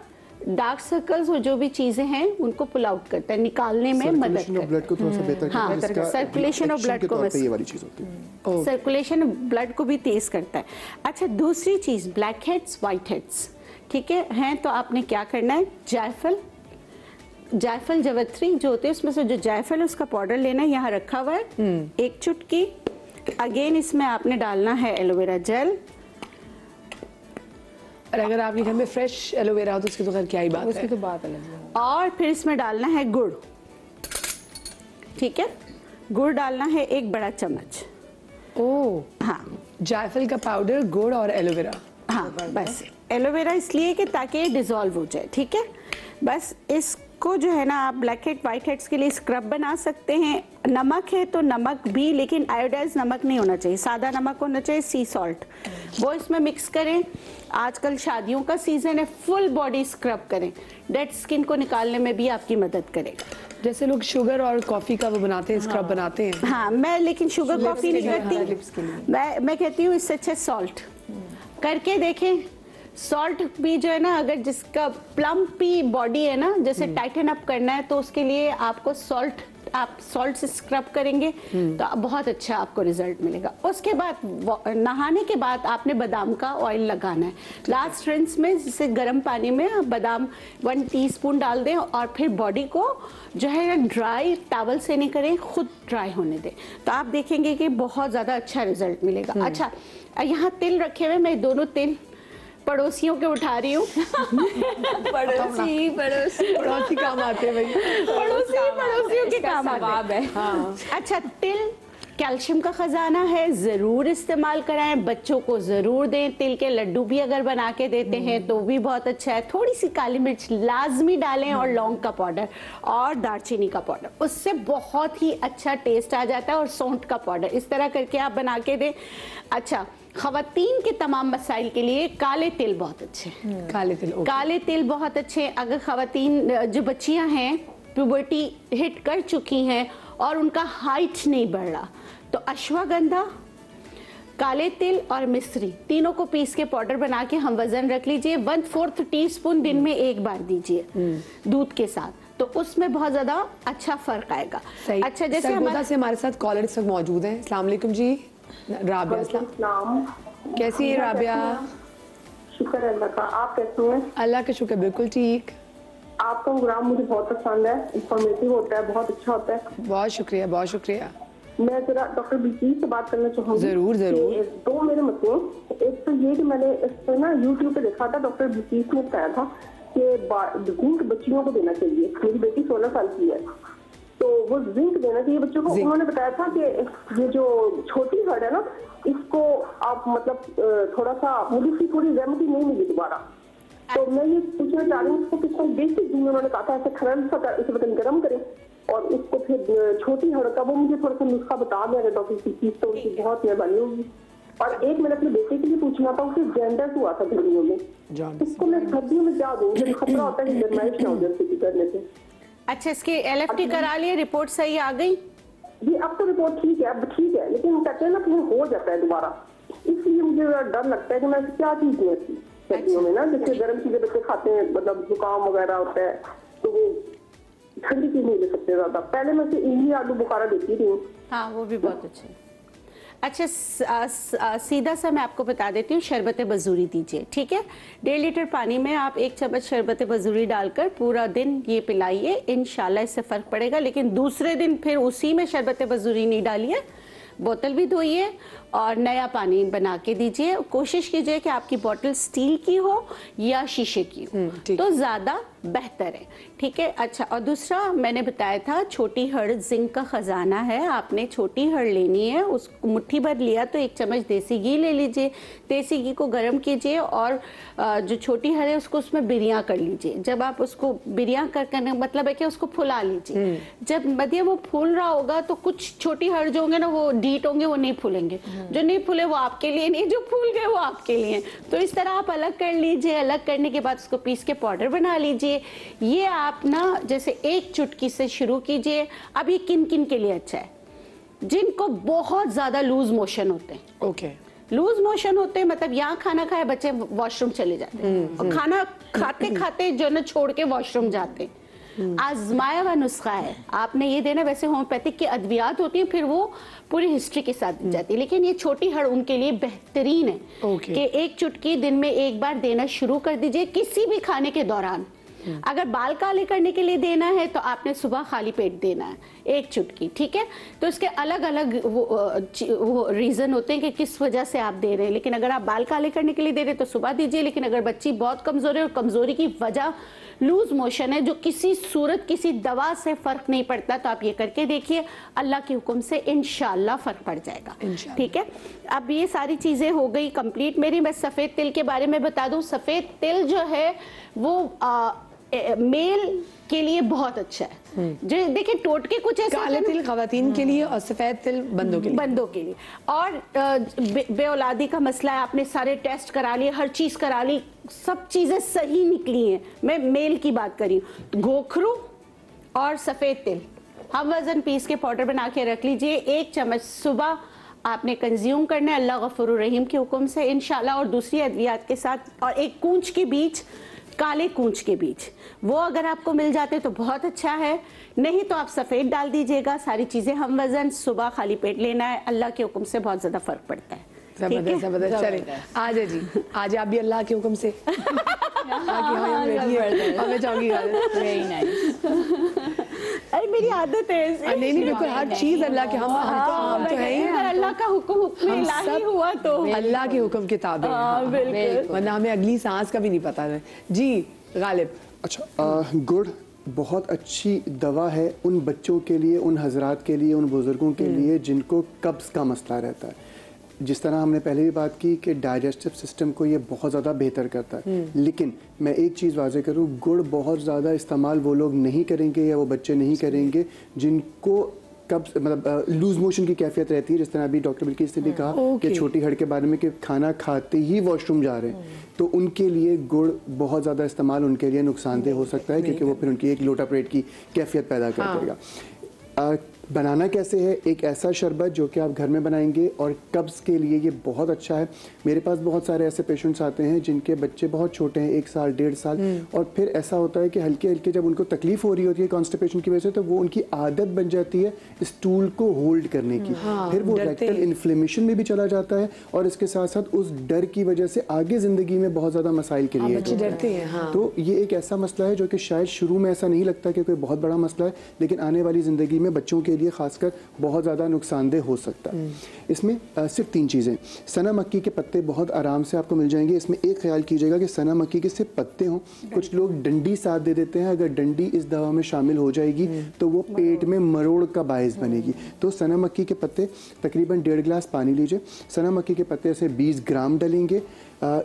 डार्क सर्कल्स और जो भी चीजें हैं उनको पुल आउट करता है, निकालने में मदद करता है। ब्लड को थोड़ा सा बेहतर करता है, इसका सर्कुलेशन ऑफ ब्लड को ये वाली चीज होती है, सर्कुलेशन ब्लड को भी तेज करता है। अच्छा, दूसरी चीज ब्लैक हेड्स, वाइट हेड्स, ठीक है तो आपने क्या करना है, जायफल जवित्री जो होते हैं उसमें से जो जायफल है उसका पाउडर लेना है, यहाँ रखा हुआ है 1 चुटकी। अगेन इसमें आपने डालना है एलोवेरा जेल। और अगर आपके घर में फ्रेश एलोवेरा हो तो उसकी तो खैर क्या ही बात है, उसकी तो बात अलग है। और फिर इसमें डालना है गुड़, ठीक है, गुड़ डालना है 1 बड़ा चम्मच। ओह हाँ जायफल का पाउडर, गुड़ और एलोवेरा। हाँ, बस एलोवेरा इसलिए कि ताकि ये डिजॉल्व हो जाए, ठीक है। बस इसको जो है ना आप ब्लैक हेड वाइट हेड्स के लिए स्क्रब बना सकते हैं। नमक है तो नमक भी, लेकिन आयोडाइज नमक नहीं होना चाहिए, सादा नमक होना चाहिए, सी सॉल्ट, वो इसमें मिक्स करें। आजकल शादियों का सीजन है, फुल बॉडी स्क्रब करें, डेड स्किन को निकालने में भी आपकी मदद करेगा। जैसे लोग शुगर और कॉफी का वो बनाते हैं, स्क्रब बनाते हैं। हाँ, मैं लेकिन शुगर कॉफी नहीं करती, मैं कहती हूँ इससे अच्छा सॉल्ट करके देखें। सॉल्ट भी जो है ना, अगर जिसका प्लम्पी बॉडी है ना, जैसे टाइटन अप करना है तो उसके लिए आपको आप सॉल्ट से स्क्रब करेंगे तो बहुत अच्छा आपको रिजल्ट मिलेगा। उसके बाद नहाने के बाद आपने बादाम का ऑयल लगाना है। लास्ट रिंस में जैसे गर्म पानी में आप बादाम 1 टीस्पून डाल दें और फिर बॉडी को जो है ड्राई टॉवल से नहीं करें, खुद ड्राई होने दें, तो आप देखेंगे कि बहुत ज़्यादा अच्छा रिजल्ट मिलेगा। अच्छा, यहाँ तिल रखे हुए, मैं दोनों तिल पड़ोसियों के उठा रही हूँ। पड़ोसी काम आते हैं भाई, पड़ोसियों के काम आते हैं। हाँ। अच्छा, तिल कैल्शियम का खजाना है, जरूर इस्तेमाल कराएं, बच्चों को जरूर दें। तिल के लड्डू भी अगर बना के देते हैं तो भी बहुत अच्छा है। थोड़ी सी काली मिर्च लाजमी डालें और लौंग का पाउडर और दालचीनी का पाउडर, उससे बहुत ही अच्छा टेस्ट आ जाता है। और सौंठ का पाउडर, इस तरह करके आप बना के दें। अच्छा, खवातीन के तमाम मसाइल के लिए काले तिल बहुत अच्छे हैं। काले तिल बहुत अच्छे। अगर खवातीन जो बच्चियां हैं प्यूबर्टी हिट कर चुकी हैं और उनका हाइट नहीं बढ़ रहा, तो अश्वगंधा, काले तिल और मिश्री तीनों को पीस के पाउडर बना के हम वजन रख लीजिए। 1/4 टीस्पून दिन में 1 बार दीजिए दूध के साथ, तो उसमें बहुत ज्यादा अच्छा फर्क आएगा। अच्छा, जैसे हमारे साथ कॉलर इस वक्त मौजूद हैं। अस्सलाम वालेकुम जी, राबिया। कैसी है राबिया? शुक्र अल्लाह का, आप कैसे हैं? अल्लाह का शुक्र, बिल्कुल ठीक। आपका प्रोग्राम मुझे बहुत पसंद है, इंफॉर्मेटिव होता है, बहुत अच्छा होता है। बहुत शुक्रिया, बहुत शुक्रिया। मैं जरा डॉक्टर बिल्किस से बात करना चाहूंगी। जरूर जरूर। कि दो मेरे मसले हैं। एक तो ये कि मैंने इस पे ना यूट्यूब पे देखा था, डॉक्टर बिल्किस ने बताया था कि जिंक बच्चियों को देना चाहिए। मेरी बेटी 16 साल की है, तो वो जिंक देना चाहिए बच्चों को। उन्होंने बताया था कि ये जो छोटी हड़ है ना, इसको आप मतलब थोड़ा सा मुझे इसकी थोड़ी रेमेडी नहीं मिली दोबारा। तो मैं ये पूछना चाह रही हूँ उसको किस बेसिक जिन उन्होंने कहा था ऐसे खरल सा इसे बटन गर्म करें और उसको फिर छोटी हड़ का वो मुझे थोड़ा सा नुस्खा बता दिया डॉक्टर की चीज, तो उनकी बहुत मेहरबानी होगी। और एक मैंने अपने बेटे के लिए पूछना था, उसे जेंडर हुआ था गर्मियों में, उसको मैं सर्दियों में क्या दूँ, मुझे खतरा होता है कि गर्माइश ना हो जाए करने से। अच्छा, इसकी LFT करा लिए, रिपोर्ट सही आ गई? जी अब तो रिपोर्ट ठीक है, अब ठीक है, लेकिन कहते हैं ना कि हो जाता है दोबारा, इसलिए मुझे डर लगता है कि मैं क्या चीज दूँ ऐसी सर्दियों में ना, जैसे गर्म चीजें बच्चे खाते हैं, मतलब जुकाम वगैरह होता है तो वो ठंडी चीज नहीं ले सकते ज्यादा। पहले मैं उसे इमली आलू बुखारा देती थी। हाँ, वो भी बहुत अच्छा है। अच्छा, सीधा सा मैं आपको बता देती हूँ, शरबत बजूरी दीजिए, ठीक है? 1.5 लीटर पानी में आप 1 चम्मच शरबत बजूरी डालकर पूरा दिन ये पिलाइए, इंशाल्लाह इससे फ़र्क पड़ेगा। लेकिन दूसरे दिन फिर उसी में शरबत बजूरी नहीं डालिए, बोतल भी धोइए और नया पानी बना के दीजिए। कोशिश कीजिए कि आपकी बोतल स्टील की हो या शीशे की हो, तो ज़्यादा बेहतर है, ठीक है? अच्छा, और दूसरा मैंने बताया था छोटी हड़ जिंक का खजाना है। आपने छोटी हड़ लेनी है, उस मुट्ठी भर लिया तो 1 चम्मच देसी घी ले लीजिए, देसी घी को गर्म कीजिए और जो छोटी हड़ है उसको उसमें बिरियां कर लीजिए। जब आप उसको बिरियां करने मतलब है कि उसको फुला लीजिए। जब मध्य वो फूल रहा होगा तो कुछ छोटी हड़ जो होंगे ना वो डीट होंगे, वो नहीं फूलेंगे। जो नहीं फूले वो आपके लिए नहीं, जो फूल गए वो आपके लिए। तो इस तरह आप अलग कर लीजिए। अलग करने के बाद उसको पीस के पाउडर बना लीजिए। ये आप ना जैसे 1 चुटकी से शुरू कीजिए। अब ये किन किन के लिए अच्छा है? जिनको बहुत ज्यादा लूज मोशन होते हैं। ओके, लूज मोशन होते हैं मतलब यहाँ खाना खाए बच्चे वॉशरूम चले जाते हैं और खाना खाते खाते जो ना छोड़ के वॉशरूम जाते हैं। आजमाया हुआ नुस्खा है, आपने ये देना। वैसे होम्योपैथिक की अद्वियात होती है, फिर वो पूरी हिस्ट्री के साथ दी जाती है, लेकिन ये छोटी हड़ उनके लिए बेहतरीन है कि 1 चुटकी दिन में 1 बार देना शुरू कर दीजिए किसी भी खाने के दौरान। अगर बाल काले करने के लिए देना है तो आपने सुबह खाली पेट देना है 1 चुटकी, ठीक है? तो इसके अलग अलग वो रीजन होते हैं कि किस वजह से आप दे रहे हैं। लेकिन अगर आप बाल काले करने के लिए दे रहे हैं तो सुबह दीजिए। लेकिन अगर बच्ची बहुत कमजोर है और कमजोरी की वजह लूज मोशन है जो किसी सूरत किसी दवा से फर्क नहीं पड़ता, तो आप ये करके देखिए, अल्लाह के हुक्म से इंशाल्लाह फर्क पड़ जाएगा, ठीक है? अब ये सारी चीजें हो गई कंप्लीट मेरी। मैं सफेद तिल के बारे में बता दूं। सफेद तिल जो है वो मेल के लिए बहुत अच्छा है। जो देखिए टोटके कुछ ऐसे काले तिल खवातीन के लिए और सफेद तिल बंदों के लिए। बंदों के लिए। और बेऔलादी का मसला है, आपने सारे टेस्ट करा लिए, हर चीज करा ली, सब चीजें सही निकली हैं। मैं मेल की बात करी हूँ। घोखरू और सफेद तिल हम वजन पीस के पाउडर बना के रख लीजिए। 1 चम्मच सुबह आपने कंज्यूम करना है अल्लाह गफूर रहीम के हुक्म से इंशाल्लाह। और दूसरी अद्वियात के साथ, और 1 कूंच के बीज, काले कूंच के बीज, वो अगर आपको मिल जाते तो बहुत अच्छा है। नहीं तो आप सफेद डाल दीजिएगा। सारी चीजें हम वजन सुबह खाली पेट लेना है, अल्लाह के हुक्म से बहुत ज्यादा फर्क पड़ता है। जबरदस्त जबरदस्त। चले आज है जी, आज आप भी अल्लाह के हुक्म से मैं चाहूंगी। Very nice. अरे मेरी आदत है ऐसे। नहीं नहीं बिल्कुल, हर चीज अल्लाह के, हम तो है ही। अगर अल्लाह का हुक्म इलाही हुआ तो अल्लाह के हुक्म के ताबे हैं, बिल्कुल। वरना हमें अगली सांस का भी नहीं पता है। जी गालिब। अच्छा, गुड़ बहुत अच्छी दवा है उन बच्चों के लिए, उन हजरात के लिए, उन बुजुर्गों के लिए जिनको कब्ज़ का मसला रहता है। जिस तरह हमने पहले भी बात की कि डाइजेस्टिव सिस्टम को ये बहुत ज़्यादा बेहतर करता है। लेकिन मैं एक चीज़ वाज़े करूँ, गुड़ बहुत ज़्यादा इस्तेमाल वो लोग नहीं करेंगे या वो बच्चे नहीं करेंगे जिनको कब्ज़ मतलब लूज मोशन की कैफियत रहती है। जिस तरह अभी डॉक्टर बिल्किस ने भी कहा कि छोटी हड़ के बारे में कि खाना खाते ही वॉशरूम जा रहे हैं, तो उनके लिए गुड़ बहुत ज़्यादा इस्तेमाल उनके लिए नुकसानदेह हो सकता है, क्योंकि वो फिर उनकी एक लोटा पेट की कैफियत पैदा कर देगा। बनाना कैसे है? एक ऐसा शरबत जो कि आप घर में बनाएंगे और कब्ज़ के लिए ये बहुत अच्छा है। मेरे पास बहुत सारे ऐसे पेशेंट्स आते हैं जिनके बच्चे बहुत छोटे हैं, 1 साल 1.5 साल, और फिर ऐसा होता है कि हल्के हल्के जब उनको तकलीफ हो रही होती है कॉन्स्टिपेशन की वजह से, तो वो उनकी आदत बन जाती है स्टूल को होल्ड करने की। फिर वो रेक्टल इन्फ्लेमेशन में भी चला जाता है और इसके साथ साथ उस डर की वजह से आगे ज़िंदगी में बहुत ज़्यादा मसाइल क्रिएट होते हैं। तो ये एक ऐसा मसला है जो कि शायद शुरू में ऐसा नहीं लगता कि कोई बहुत बड़ा मसला है, लेकिन आने वाली ज़िंदगी में बच्चों के के लिए खासकर बहुत ज़्यादा नुकसानदेह हो सकता है। इसमें सिर्फ 3 चीज़ें, सना मक्की के पत्ते बहुत आराम से आपको मिल जाएंगे। इसमें एक ख्याल कीजिएगा कि सना मक्की के सिर्फ पत्ते हों, कुछ लोग डंडी साथ दे देते हैं, अगर डंडी इस दवा में शामिल हो जाएगी तो वो पेट में मरोड़ का बायस बनेगी। तो सना मक्की के पत्ते तकरीबन 1.5 गिलास पानी लीजिए, सना मक्की के पत्ते से 20 ग्राम डलेंगे,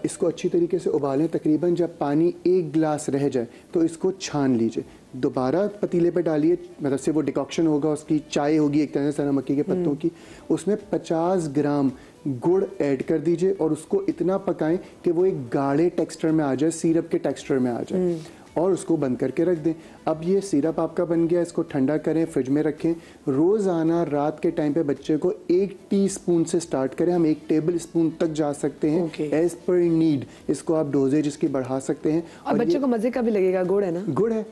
इसको अच्छी तरीके से उबालें, तकरीबन जब पानी 1 गिलास रह जाए तो इसको छान लीजिए, दोबारा पतीले पे डालिए, मतलब से वो डिकॉक्शन होगा, उसकी चाय होगी एक तरह से सना मक्की के पत्तों की, उसमें 50 ग्राम गुड़ ऐड कर दीजिए और उसको इतना पकाएं कि वो एक गाढ़े टेक्सचर में आ जाए, सिरप के टेक्सचर में आ जाए और उसको बंद करके रख दें। अब ये सिरप आपका बन गया, इसको ठंडा करें, फ्रिज में रखें। रोज़ाना रात के टाइम पे बच्चे को 1 टीस्पून से स्टार्ट करें, हम 1 टेबल स्पून तक जा सकते हैं एज पर नीड। इसको आप डोजेज इसकी बढ़ा सकते हैं और बच्चे को मजे का भी लगेगा। गुड़ है ना, गुड़ है,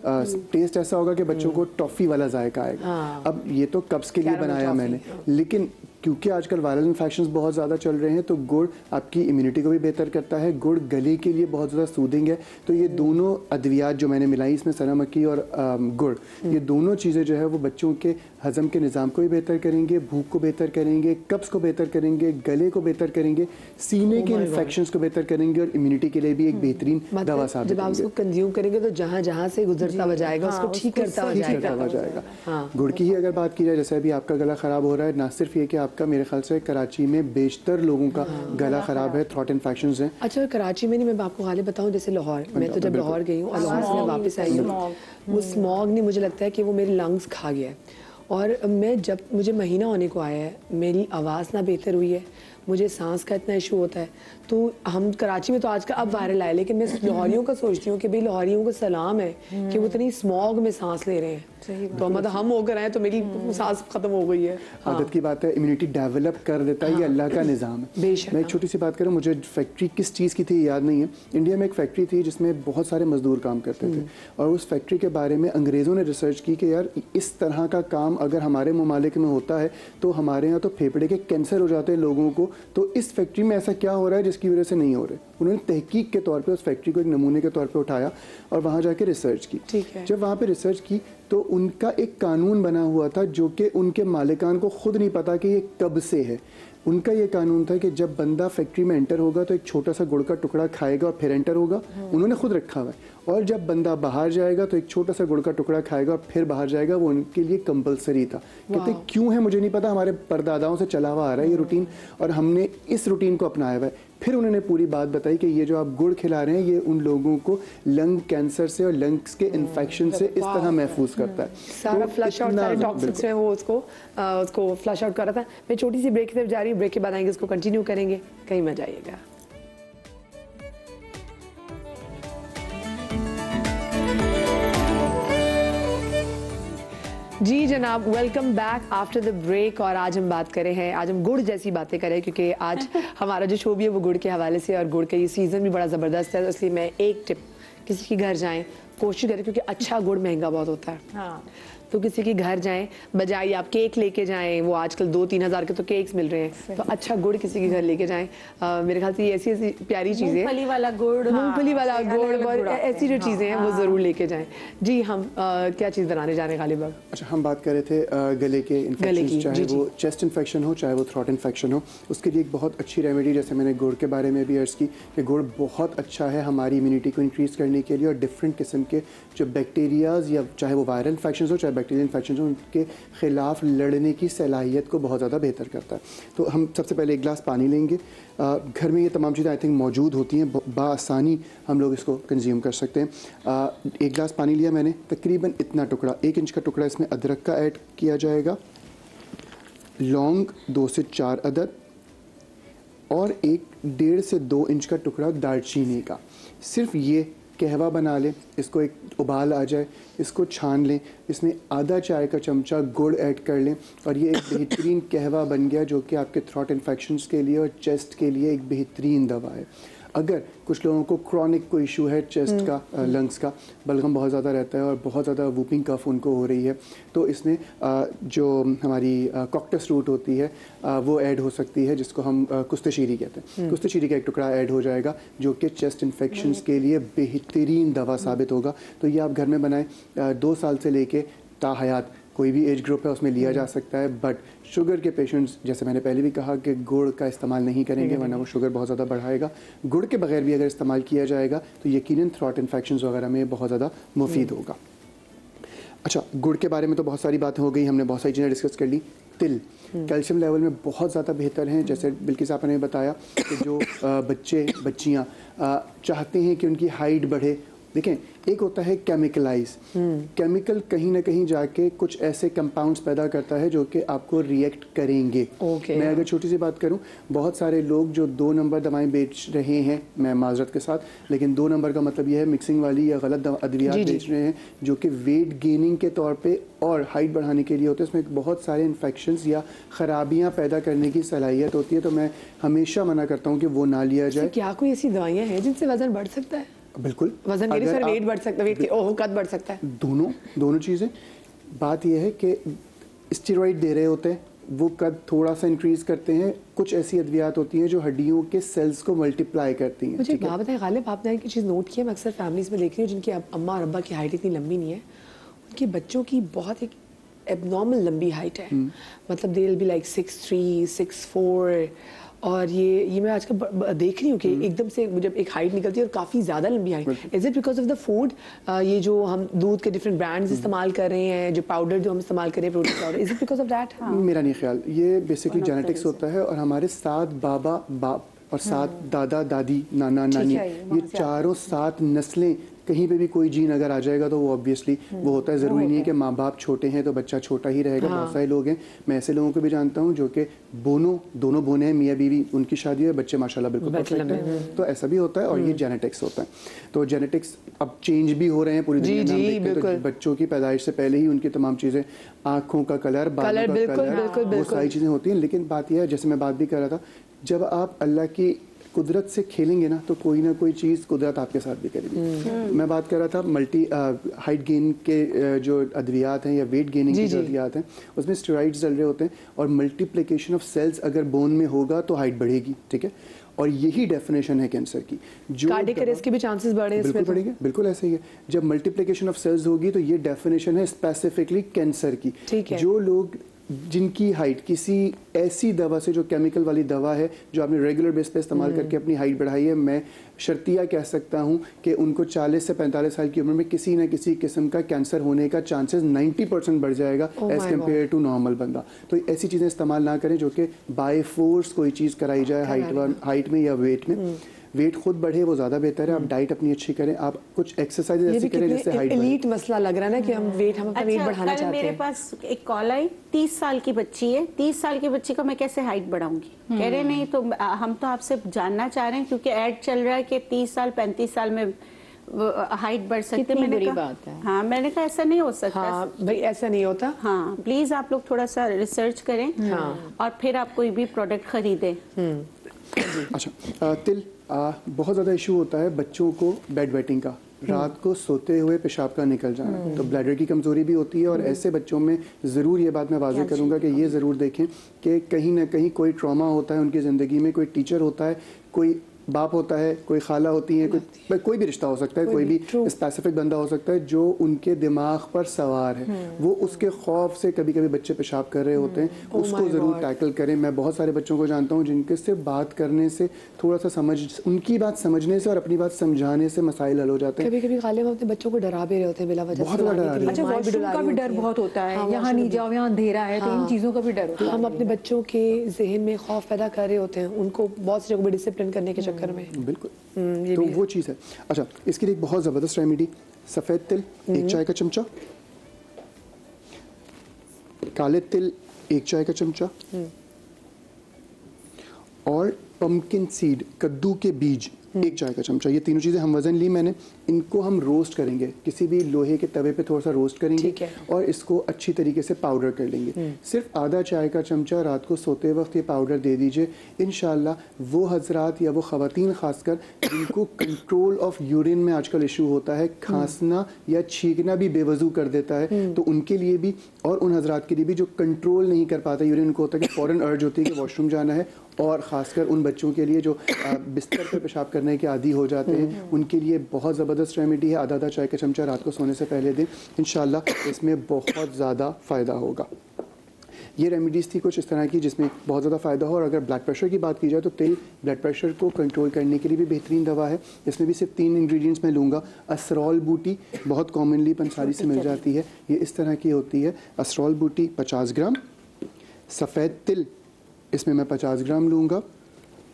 टेस्ट ऐसा होगा कि बच्चों को टॉफी वाला जायका आएगा। अब ये तो कब्ज के लिए बनाया मैंने, लेकिन क्योंकि आजकल वायरल इन्फेक्शंस बहुत ज़्यादा चल रहे हैं तो गुड़ आपकी इम्यूनिटी को भी बेहतर करता है, गुड़ गले के लिए बहुत ज़्यादा सूदिंग है। तो ये दोनों अद्वियात जो मैंने मिलाई इसमें सना मक्की और गुड़, ये दोनों चीज़ें जो है वो बच्चों के हज़म के निज़ाम को भी बेहतर करेंगे, भूख को बेहतर करेंगे, कब्ज़ को बेहतर करेंगे, गले को बेहतर करेंगे, सीने के इन्फेक्शंस को बेहतर करेंगे और इम्यूनिटी के लिए भी एक बेहतरीन दवा साबित जब आप उसको कंज्यूम करेंगे तो जहाँ जहाँ से गुजरता हुआ जाएगा उसको ठीक करता हुआ जाएगा। गुड़ की ही अगर बात की जाए, जैसे अभी आपका गला ख़राब हो रहा है, ना सिर्फ ये कि आपका, मेरे ख्याल से कराची में बेशतर लोगों का गला ख़राब है, थ्रोट इन्फेक्शंस हैं। अच्छा, कराची में नहीं, मैं आपको गालिब बताऊँ, जैसे लाहौर, मैं तो जब लाहौर गई हूँ और लाहौर से मैं वापस आई हूँ, वो स्मॉग ने मुझे लगता है कि वो मेरे लंग्स खा गया है। और मैं जब मुझे महीना होने को आया है, मेरी आवाज़ ना बेहतर हुई है, मुझे सांस का इतना इशू होता है। तो हम कराची में तो आजकल अब वायरल आए, लेकिन मैं लाहौरियों का सोचती हूँ कि भाई लाहौरियों को सलाम है कि वो इतनी स्मॉग में सांस ले रहे हैं। तो मतलब हम होकर आए तो मेरी सांस खत्म हो गई है। आदत की बात है, इम्यूनिटी डेवलप कर देता है, ये अल्लाह का निज़ाम है। मैं एक छोटी सी बात करूँ, मुझे फैक्ट्री किस चीज़ की थी याद नहीं है, इंडिया में एक फैक्ट्री थी जिसमें बहुत सारे मजदूर काम करते थे और उस फैक्ट्री के बारे में अंग्रेज़ों ने रिसर्च की कि यार इस तरह का काम अगर हमारे ममालिक में होता है तो हमारे यहाँ तो फेफड़े के कैंसर हो जाते हैं लोगों को, तो इस फैक्ट्री में ऐसा क्या हो रहा है जिसकी वजह से नहीं हो रहे। उन्होंने तहकीक के तौर पे उस फैक्ट्री को एक नमूने के तौर पे उठाया और वहाँ जाके रिसर्च की। जब वहाँ पे रिसर्च की तो उनका एक कानून बना हुआ था जो कि उनके मालिकान को खुद नहीं पता कि ये कब से है। उनका ये कानून था कि जब बंदा फैक्ट्री में एंटर होगा तो एक छोटा सा गुड़ का टुकड़ा खाएगा और फिर एंटर होगा, उन्होंने खुद रखा हुआ है, और जब बंदा बाहर जाएगा तो एक छोटा सा गुड़ का टुकड़ा खाएगा और फिर बाहर जाएगा, वो उनके लिए कंपलसरी था। कहते क्यों है मुझे नहीं पता, हमारे परदादाओं से चला हुआ आ रहा है ये रूटीन और हमने इस रूटीन को अपनाया हुआ है। फिर उन्होंने पूरी बात बताई कि ये जो आप गुड़ खिला रहे हैं ये उन लोगों को लंग कैंसर से और लंग्स के इन्फेक्शन से इस तरह महफूज करता है। सारा फ्लश आउट, सारे टॉक्सिक्स हैं वो उसको फ्लश आउट कर रहा था। मैं छोटी सी ब्रेक की तरफ जा रही हूँ, ब्रेक के बाद आएंगे, उसको कंटिन्यू करेंगे, कहीं मत जाइएगा। जी जनाब, welcome back after the break. और आज हम बात करें हैं, आज हम गुड़ जैसी बातें करें क्योंकि आज हमारा जो शो भी है वो गुड़ के हवाले से, और गुड़ का ये सीज़न भी बड़ा ज़बरदस्त है। तो इसलिए मैं एक टिप, किसी के घर जाएं, कोशिश करें, क्योंकि अच्छा गुड़ महंगा बहुत होता है। हाँ, तो किसी के घर जाएं, बजाय आप केक लेके जाएं, वो आजकल 2-3 हज़ार के तो केक्स मिल रहे हैं, तो अच्छा गुड़ किसी के घर लेके जाएं। मेरे ख्याल से ये ऐसी ऐसी प्यारी चीज़ें, मूंगफली वाला गुड़, मूंगफली वाला गुड़ और ऐसी जो चीज़ें हैं वो ज़रूर लेके जाएं। जी, हम क्या चीज़ बनाने जा रहे हैं गालिब? अच्छा, हम बात कर रहे थे गले के इन्फेक्शन, चाहे वो चेस्ट इन्फेक्शन हो चाहे वो थ्रोट इन्फेक्शन हो, उसके लिए एक बहुत अच्छी रेमेडी, जैसे मैंने गुड़ के बारे में भी अर्ज़ की कि गुड़ बहुत अच्छा है हमारी इम्यूनिटी को इंक्रीज़ करने के लिए और डिफरेंट किस्म के जो बैक्टीरियाज, या चाहे वो वायरल इन्फेक्शन हो चाहे बैक्टीरियल इन्फेक्शन हो, के ख़िलाफ़ लड़ने की सलाहियत को बहुत ज़्यादा बेहतर करता है। तो हम सबसे पहले 1 गिलास पानी लेंगे। घर में ये तमाम चीज़ें आई थिंक मौजूद होती हैं, बआसानी हम लोग इसको कंज्यूम कर सकते हैं। 1 गिलास पानी लिया मैंने, तकरीबन इतना टुकड़ा, 1 इंच का टुकड़ा इसमें अदरक का ऐड किया जाएगा, लौंग 2 से 4 अदद और 1.5 से 2 इंच का टुकड़ा दालचीनी का। सिर्फ ये कहवा बना लें, इसको एक उबाल आ जाए, इसको छान लें, इसमें आधा चाय का चमचा गुड़ ऐड कर लें और ये एक बेहतरीन कहवा बन गया जो कि आपके थ्रोट इन्फेक्शंस के लिए और चेस्ट के लिए एक बेहतरीन दवा है। अगर कुछ लोगों को क्रॉनिक कोई इशू है चेस्ट का, लंग्स का, बलगम बहुत ज़्यादा रहता है और बहुत ज़्यादा वूपिंग कफ उनको हो रही है, तो इसमें जो हमारी कॉकटस रूट होती है वो ऐड हो सकती है, जिसको हम कुस्तशीरी कहते हैं। कुस्तशीरी का एक टुकड़ा ऐड हो जाएगा जो कि चेस्ट इन्फेक्शंस के लिए बेहतरीन दवा साबित होगा। तो ये आप घर में बनाएं, 2 साल से लेके ताहयात कोई भी एज ग्रुप है उसमें लिया जा सकता है, बट शुगर के पेशेंट्स, जैसे मैंने पहले भी कहा कि गुड़ का इस्तेमाल नहीं करेंगे वरना वो शुगर बहुत ज़्यादा बढ़ाएगा। गुड़ के बगैर भी अगर इस्तेमाल किया जाएगा तो यकीनन थ्रॉट इन्फेक्शंस वगैरह में बहुत ज़्यादा मुफीद होगा। अच्छा, गुड़ के बारे में तो बहुत सारी बातें हो गई, हमने बहुत सारी चीज़ें डिस्कस कर ली। तिल कैल्शियम लेवल में बहुत ज़्यादा बेहतर हैं। जैसे बिल्किस आपने बताया कि जो बच्चे बच्चियाँ चाहते हैं कि उनकी हाइट बढ़े, देखें एक होता है केमिकलाइज, केमिकल कहीं ना कहीं जाके कुछ ऐसे कंपाउंड्स पैदा करता है जो कि आपको रिएक्ट करेंगे। मैं अगर छोटी सी बात करूं, बहुत सारे लोग जो 2 नंबर दवाएं बेच रहे हैं, मैं माजरत के साथ, लेकिन 2 नंबर का मतलब यह है मिक्सिंग वाली या गलत अद्वियात बेच रहे हैं जो कि वेट गेनिंग के तौर पे और हाइट बढ़ाने के लिए होते हैं। उसमें बहुत सारे इन्फेक्शंस या खराबियां पैदा करने की सलाहियत होती है, तो मैं हमेशा मना करता हूं कि वो ना लिया जाए। क्या कोई ऐसी दवाइयाँ हैं जिनसे वजन बढ़ सकता है? बिल्कुल, वजन गिरे सर, वेट बढ़ सकता है, वेट ओह कद बढ़ सकता है, दोनों चीज़ें। बात यह है कि स्टेरॉइड दे रहे होते हैं, वो कद थोड़ा सा इंक्रीज करते हैं। कुछ ऐसी अद्वियात होती हैं जो हड्डियों के सेल्स को मल्टीप्लाई करती हैं। मुझे एक बात बताएं गालिब, आपने एक चीज़ नोट की है, मैं अक्सर फैमिलीज में देख रही हूँ जिनकी अम्मा और अब्बा की हाइट इतनी लंबी नहीं है, उनके बच्चों की बहुत एक एबनॉर्मल लंबी हाइट है। मतलब दे विल बी लाइक 6'3", 6'4", और ये मैं आजकल देख रही हूँ कि एकदम से जब एक हाइट निकलती है और काफ़ी ज़्यादा लंबी height. Is it because of the food? ये जो हम दूध के डिफरेंट ब्रांड्स इस्तेमाल कर रहे हैं, जो पाउडर जो हम इस्तेमाल कर रहे हैं, protein powder, is it because of that? मेरा नहीं ख्याल, ये बेसिकली जेनेटिक्स होता है। और हमारे 7 बाबा बाप और 7 दादा दादी नाना नानी, ये चारों 7 नस्लें, कहीं पे भी कोई जीन अगर आ जाएगा तो वो ऑब्वियसली वो होता है। ज़रूरी नहीं है कि माँ बाप छोटे हैं तो बच्चा छोटा ही रहेगा। बहुत सारे लोग हैं, मैं ऐसे लोगों को भी जानता हूँ जो कि दोनों बोने हैं, मियाँ बीवी, उनकी शादी है, बच्चे माशाल्लाह बिल्कुल परफेक्ट हैं। तो ऐसा भी होता है और ये जेनेटिक्स होता है। तो जेनेटिक्स अब चेंज भी हो रहे हैं पूरी दुनिया में, हम देखते हैं। तो बच्चों की पैदाइश से पहले ही उनकी तमाम चीज़ें, आँखों का कलर, बालों का कलर, वो सारी चीज़ें होती हैं। लेकिन बात यह है, जैसे मैं बात भी कर रहा था, जब आप अल्लाह की कुदरत से खेलेंगे ना तो कोई ना कोई चीज़ कुदरत आपके साथ भी करेगी। मैं बात कर रहा था मल्टी हाइट गेन के जो अद्वियात हैं या वेट गेनिंग के जो अद्वियात हैं, उसमें स्टेरॉइड्स डल रहे होते हैं और मल्टीप्लिकेशन ऑफ सेल्स अगर बोन में होगा तो हाइट बढ़ेगी, ठीक है। और यही डेफिनेशन है कैंसर की। जो कार्डियक अरेस्ट के भी चांसेस बढ़े हैं, बिल्कुल बढ़ेंगे, बिल्कुल ऐसे ही है। जब मल्टीप्लिकेशन ऑफ सेल्स होगी तो ये डेफिनेशन है स्पेसिफिकली कैंसर की। जो लोग जिनकी हाइट किसी ऐसी दवा से, जो केमिकल वाली दवा है, जो आपने रेगुलर बेस पे इस्तेमाल करके अपनी हाइट बढ़ाई है, मैं शर्तिया कह सकता हूं कि उनको 40 से 45 साल की उम्र में किसी न किसी किस्म का कैंसर होने का चांसेस 90% बढ़ जाएगा एज कम्पेयर टू नॉर्मल बंदा। तो ऐसी चीज़ें इस्तेमाल ना करें जो कि बाय फोर्स कोई चीज़ कराई जाए हाइट में या वेट में। वेट खुद बढ़े वो ज़्यादा बेहतर है। आप डाइट अपनी अच्छी करें, आप कुछ एक्सरसाइज ऐसी करें जिससे हाइट बढ़े। एलीट मसला लग रहा है ना कि हम अपना वेट बढ़ाना चाहते हैं। मेरे पास एक कॉल आई, 30 साल की बच्ची है, 30 साल की बच्ची का मैं कैसे हाइट बढ़ाऊंगी? कह रहे नहीं, तो हम तो आपसे जानना चाह रहे हैं क्योंकि ऐड चल रहा है कि 30 साल 35 साल में हाइट बढ़ सकती है। मैंने कहा हाँ, मैंने कहा ऐसा नहीं हो सकता। हाँ भाई, ऐसा नहीं होता। हाँ, प्लीज आप लोग थोड़ा सा रिसर्च करें और फिर आप कोई भी प्रोडक्ट खरीदें। अच्छा, तिल बहुत ज़्यादा इशू होता है बच्चों को बेड वेटिंग का, रात को सोते हुए पेशाब का निकल जाना, तो ब्लैडर की कमज़ोरी भी होती है। और ऐसे बच्चों में ज़रूर ये बात मैं वाज़ेह करूँगा कि ये ज़रूर देखें कि कहीं ना कहीं कोई ट्रॉमा होता है उनकी ज़िंदगी में, कोई टीचर होता है, कोई बाप होता है, कोई खाला होती है, कोई भी रिश्ता हो सकता है, कोई भी स्पेसिफिक बंदा हो सकता है जो उनके दिमाग पर सवार है। वो उसके खौफ से कभी कभी बच्चे पेशाब कर रहे होते हैं, उसको ज़रूर टैकल करें। मैं बहुत सारे बच्चों को जानता हूँ जिनके से बात करने से, थोड़ा सा उनकी बात समझने से और अपनी बात समझाने से मसाइल हल हो जाते हैं। कभी कभी खाली हम अपने बच्चों को डरा भी रहे होते हैं बिला वजह से। बहुत डरा रहे हैं। अच्छा, वॉशरूम का भी डर बहुत होता है, यहाँ नहीं जाओ, यहाँ अंधेरा है, तो इन चीज़ों का भी डर होता है। हम अपने बच्चों के जहन में खौफ पैदा कर रहे होते हैं, उनको बहुत सी जगह पर डिसिप्लिन करने के चक्कर में। बिल्कुल, तो वो चीज़ है। अच्छा, इसके लिए एक बहुत ज़बरदस्त रेमेडी, सफ़ेद तिल 1 चाय का चमचा, काले तिल 1 चाय का चमचा और पम्पकिन सीड, कद्दू के बीज 1 चाय का चमचा। ये तीनों चीज़ें हम वज़न ली मैंने, इनको हम रोस्ट करेंगे, किसी भी लोहे के तवे पे थोड़ा सा रोस्ट करेंगे और इसको अच्छी तरीके से पाउडर कर लेंगे। सिर्फ आधा चाय का चमचा रात को सोते वक्त ये पाउडर दे दीजिए। इंशाल्लाह वो हजरात या वो ख़वातीन खासकर जिनको कंट्रोल ऑफ यूरिन में आजकल इशू होता है, खांसना या छींकना भी बेवजू कर देता है, तो उनके लिए भी और उन हजरात के लिए भी जो कंट्रोल नहीं कर पाता यूरिन, उनको होता है कि फ़ौरन अर्ज होती है कि वॉशरूम जाना है, और ख़ासकर उन बच्चों के लिए जो बिस्तर पर पेशाब करने के आदी हो जाते हैं, उनके लिए बहुत ज़बरदस्त रेमेडी है। आधा चाय का चमचा रात को सोने से पहले दें, इंशाल्लाह इसमें बहुत ज़्यादा फ़ायदा होगा। ये रेमेडीज़ थी कुछ इस तरह की जिसमें बहुत ज़्यादा फ़ायदा हो। और अगर ब्लड प्रेशर की बात की जाए तो तिल ब्लड प्रेशर को कंट्रोल करने के लिए भी बेहतरीन दवा है। इसमें भी सिर्फ 3 इंग्रेडिएंट्स मैं लूँगा। असरॉल बूटी बहुत कॉमनली पंसारी से मिल जाती है, ये इस तरह की होती है। असरॉल बूटी 50 ग्राम, सफ़ेद तिल इसमें मैं 50 ग्राम लूँगा,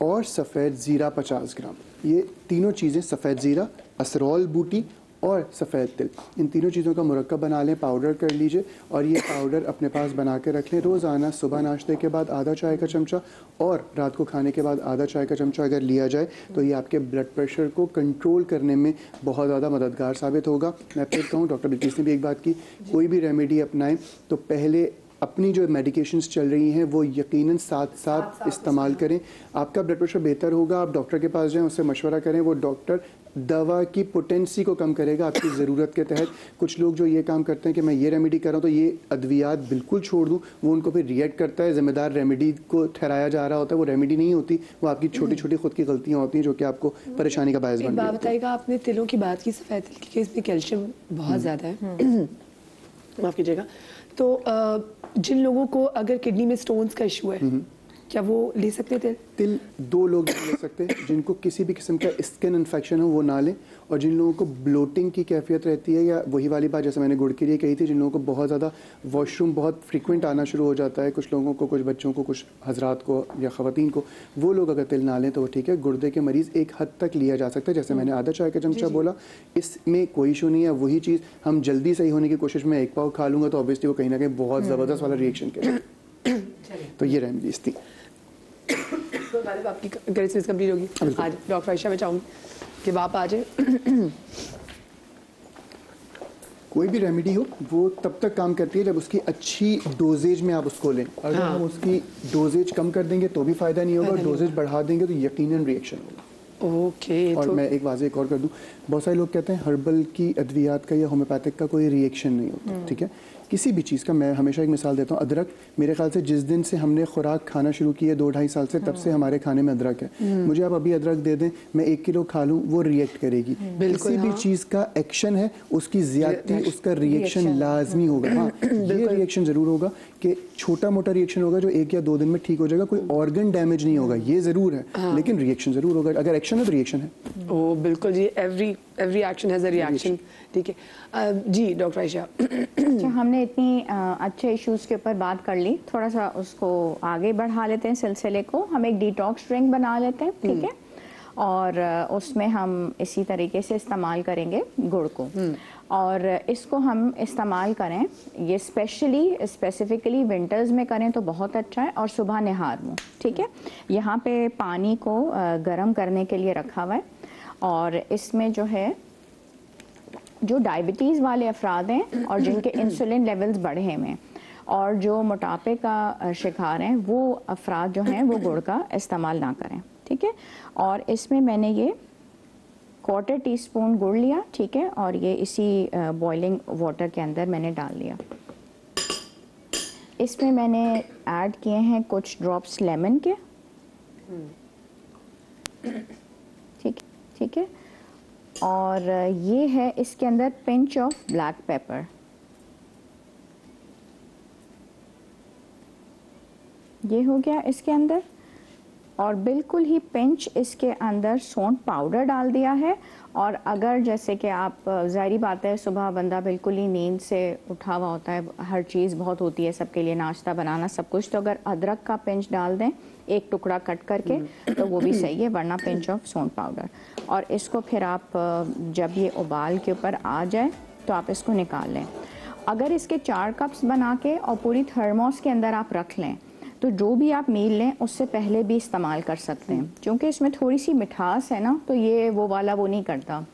और सफ़ेद ज़ीरा 50 ग्राम। ये तीनों चीज़ें, सफ़ेद ज़ीरा, असरॉल बूटी और सफ़ेद तिल, इन तीनों चीज़ों का मुरक्कब बना लें, पाउडर कर लीजिए और ये पाउडर अपने पास बना के रख लें। रोज़ाना सुबह नाश्ते के बाद आधा चाय का चमचा और रात को खाने के बाद आधा चाय का चमचा अगर लिया जाए तो ये आपके ब्लड प्रेशर को कंट्रोल करने में बहुत ज़्यादा मददगार साबित होगा। मैं फिर कहूँ, डॉक्टर बिल्किस ने भी एक बात की, कोई भी रेमेडी अपनाएं तो पहले अपनी जो मेडिकेशंस चल रही हैं वो यकीनन साथ साथ इस्तेमाल करें। आपका ब्लड प्रेशर बेहतर होगा, आप डॉक्टर के पास जाएं, उससे मशवरा करें। वो डॉक्टर दवा की पोटेंसी को कम करेगा आपकी ज़रूरत के तहत। कुछ लोग जो ये काम करते हैं कि मैं ये रेमेडी कर रहा हूँ तो ये अद्वियात बिल्कुल छोड़ दूँ, वो उनको फिर रिएक्ट करता है, ज़िम्मेदार रेमेडी को ठहराया जा रहा होता है। वो रेमेडी नहीं होती, वो आपकी छोटी छोटी खुद की गलतियाँ होती हैं जो कि आपको परेशानी का बायस बन बात जाती है। बताइएगा, आपने तिलों की बात की, सफ़ेद तिल की, इसमें कैल्शियम बहुत ज़्यादा है, माफ़ कीजिएगा। तो जिन लोगों को अगर किडनी में स्टोन्स का इशू है, क्या वो ले सकते थे? तिल 2 लोग नहीं ले सकते, जिनको किसी भी किस्म का स्किन इन्फेक्शन हो वो ना लें, और जिन लोगों को ब्लोटिंग की कैफियत रहती है, या वही वाली बात जैसे मैंने गुड़ के लिए कही थी, जिन लोगों को बहुत ज़्यादा वॉशरूम बहुत फ्रीक्वेंट आना शुरू हो जाता है, कुछ लोगों को, कुछ बच्चों को, कुछ हजरात को या ख़वातीन को, वो लोग अगर तिल ना लें तो वो ठीक है। गुर्दे के मरीज़ एक हद तक लिया जा सकता है, जैसे मैंने आधा चाय का चमचा बोला, इसमें कोई इशू नहीं है। वही चीज़ हम जल्दी सही होने की कोशिश में 1 पाव खा लूँगा तो ऑब्वियसली वो कहीं ना कहीं बहुत ज़बरदस्त वाला रिएक्शन करेगा। तो ये रेमेडीज थी। तो गालिब आपकी ग्रेजुएशन कंप्लीट होगी आज। डॉक्टर आयशा, मैं चाहूँगी कि आप आ जाए। कोई भी रेमेडी हो वो तब तक काम करती है जब उसकी अच्छी डोजेज में आप उसको लें। अगर हम उसकी डोजेज कम कर देंगे तो भी फ़ायदा नहीं होगा, डोजेज बढ़ा देंगे तो यकीनन रिएक्शन होगा। ओके। और मैं एक वाज़ेह एक और कर दूं, बहुत सारे लोग कहते हैं हर्बल की अद्वियात का या होम्योपैथिक का कोई रिएक्शन नहीं होता। ठीक है, किसी भी चीज़ का मैं हमेशा एक मिसाल देता हूँ। अदरक, मेरे ख्याल से जिस दिन से हमने खुराक खाना शुरू की है 2-2.5 साल से, तब से हमारे खाने में अदरक है। मुझे आप अभी अदरक दे दें, मैं 1 किलो खा लूँ, वो रिएक्ट करेगी। किसी भी चीज़ का एक्शन है, उसकी ज़्यादती, उसका रिएक्शन लाजमी होगा। हाँ, ये रिएक्शन ज़रूर होगा कि छोटा मोटा रिएक्शन होगा जो 1 या 2 दिन में ठीक हो जाएगा, कोई ऑर्गन डैमेज नहीं होगा, ये ज़रूर है, लेकिन रिएक्शन ज़रूर होगा। अगर एक्शन है तो रिएक्शन है। ओ बिल्कुल जी, every action has a reaction. ठीक है जी, डॉक्टर आयशा। अच्छा, हमने इतनी अच्छे इश्यूज़ के ऊपर बात कर ली, थोड़ा सा उसको आगे बढ़ा लेते हैं सिलसिले को। हम एक डिटॉक्स ड्रिंक बना लेते हैं, ठीक है, और उसमें हम इसी तरीके से इस्तेमाल करेंगे गुड़ को, और इसको हम इस्तेमाल करें, ये स्पेसिफिकली विंटर्स में करें तो बहुत अच्छा है, और सुबह निहार मुँह। ठीक है, यहाँ पे पानी को गर्म करने के लिए रखा हुआ है, और इसमें जो है जो डायबिटीज़ वाले अफराद हैं और जिनके इंसुलिन लेवल्स बढ़े हुए हैं और जो मोटापे का शिकार हैं, वो अफराद जो हैं वो गुड़ का इस्तेमाल ना करें। ठीक है, और इसमें मैंने ये 1/4 टीस्पून गुड़ लिया, ठीक है, और ये इसी बॉइलिंग वाटर के अंदर मैंने डाल दिया। इसमें मैंने ऐड किए हैं कुछ ड्रॉप्स लेमन के, ठीक है, और ये है इसके अंदर पिंच ऑफ ब्लैक पेपर। ये हो गया इसके अंदर, और बिल्कुल ही पिंच इसके अंदर सौंठ पाउडर डाल दिया है। और अगर जैसे कि आप, ज़ाहिरी बात है, सुबह बंदा बिल्कुल ही नींद से उठा हुआ होता है, हर चीज़ बहुत होती है सबके लिए, नाश्ता बनाना सब कुछ, तो अगर अदरक का पिंच डाल दें, एक टुकड़ा कट करके, तो वो भी सही है, वरना पिंच ऑफ सौंठ पाउडर। और इसको फिर आप जब ये उबाल के ऊपर आ जाए तो आप इसको निकाल लें। अगर इसके 4 कप्स बना के और पूरी थर्मोस के अंदर आप रख लें तो जो भी आप मील लें उससे पहले भी इस्तेमाल कर सकते हैं, क्योंकि इसमें थोड़ी सी मिठास है ना, तो ये वो वाला वो नहीं करता।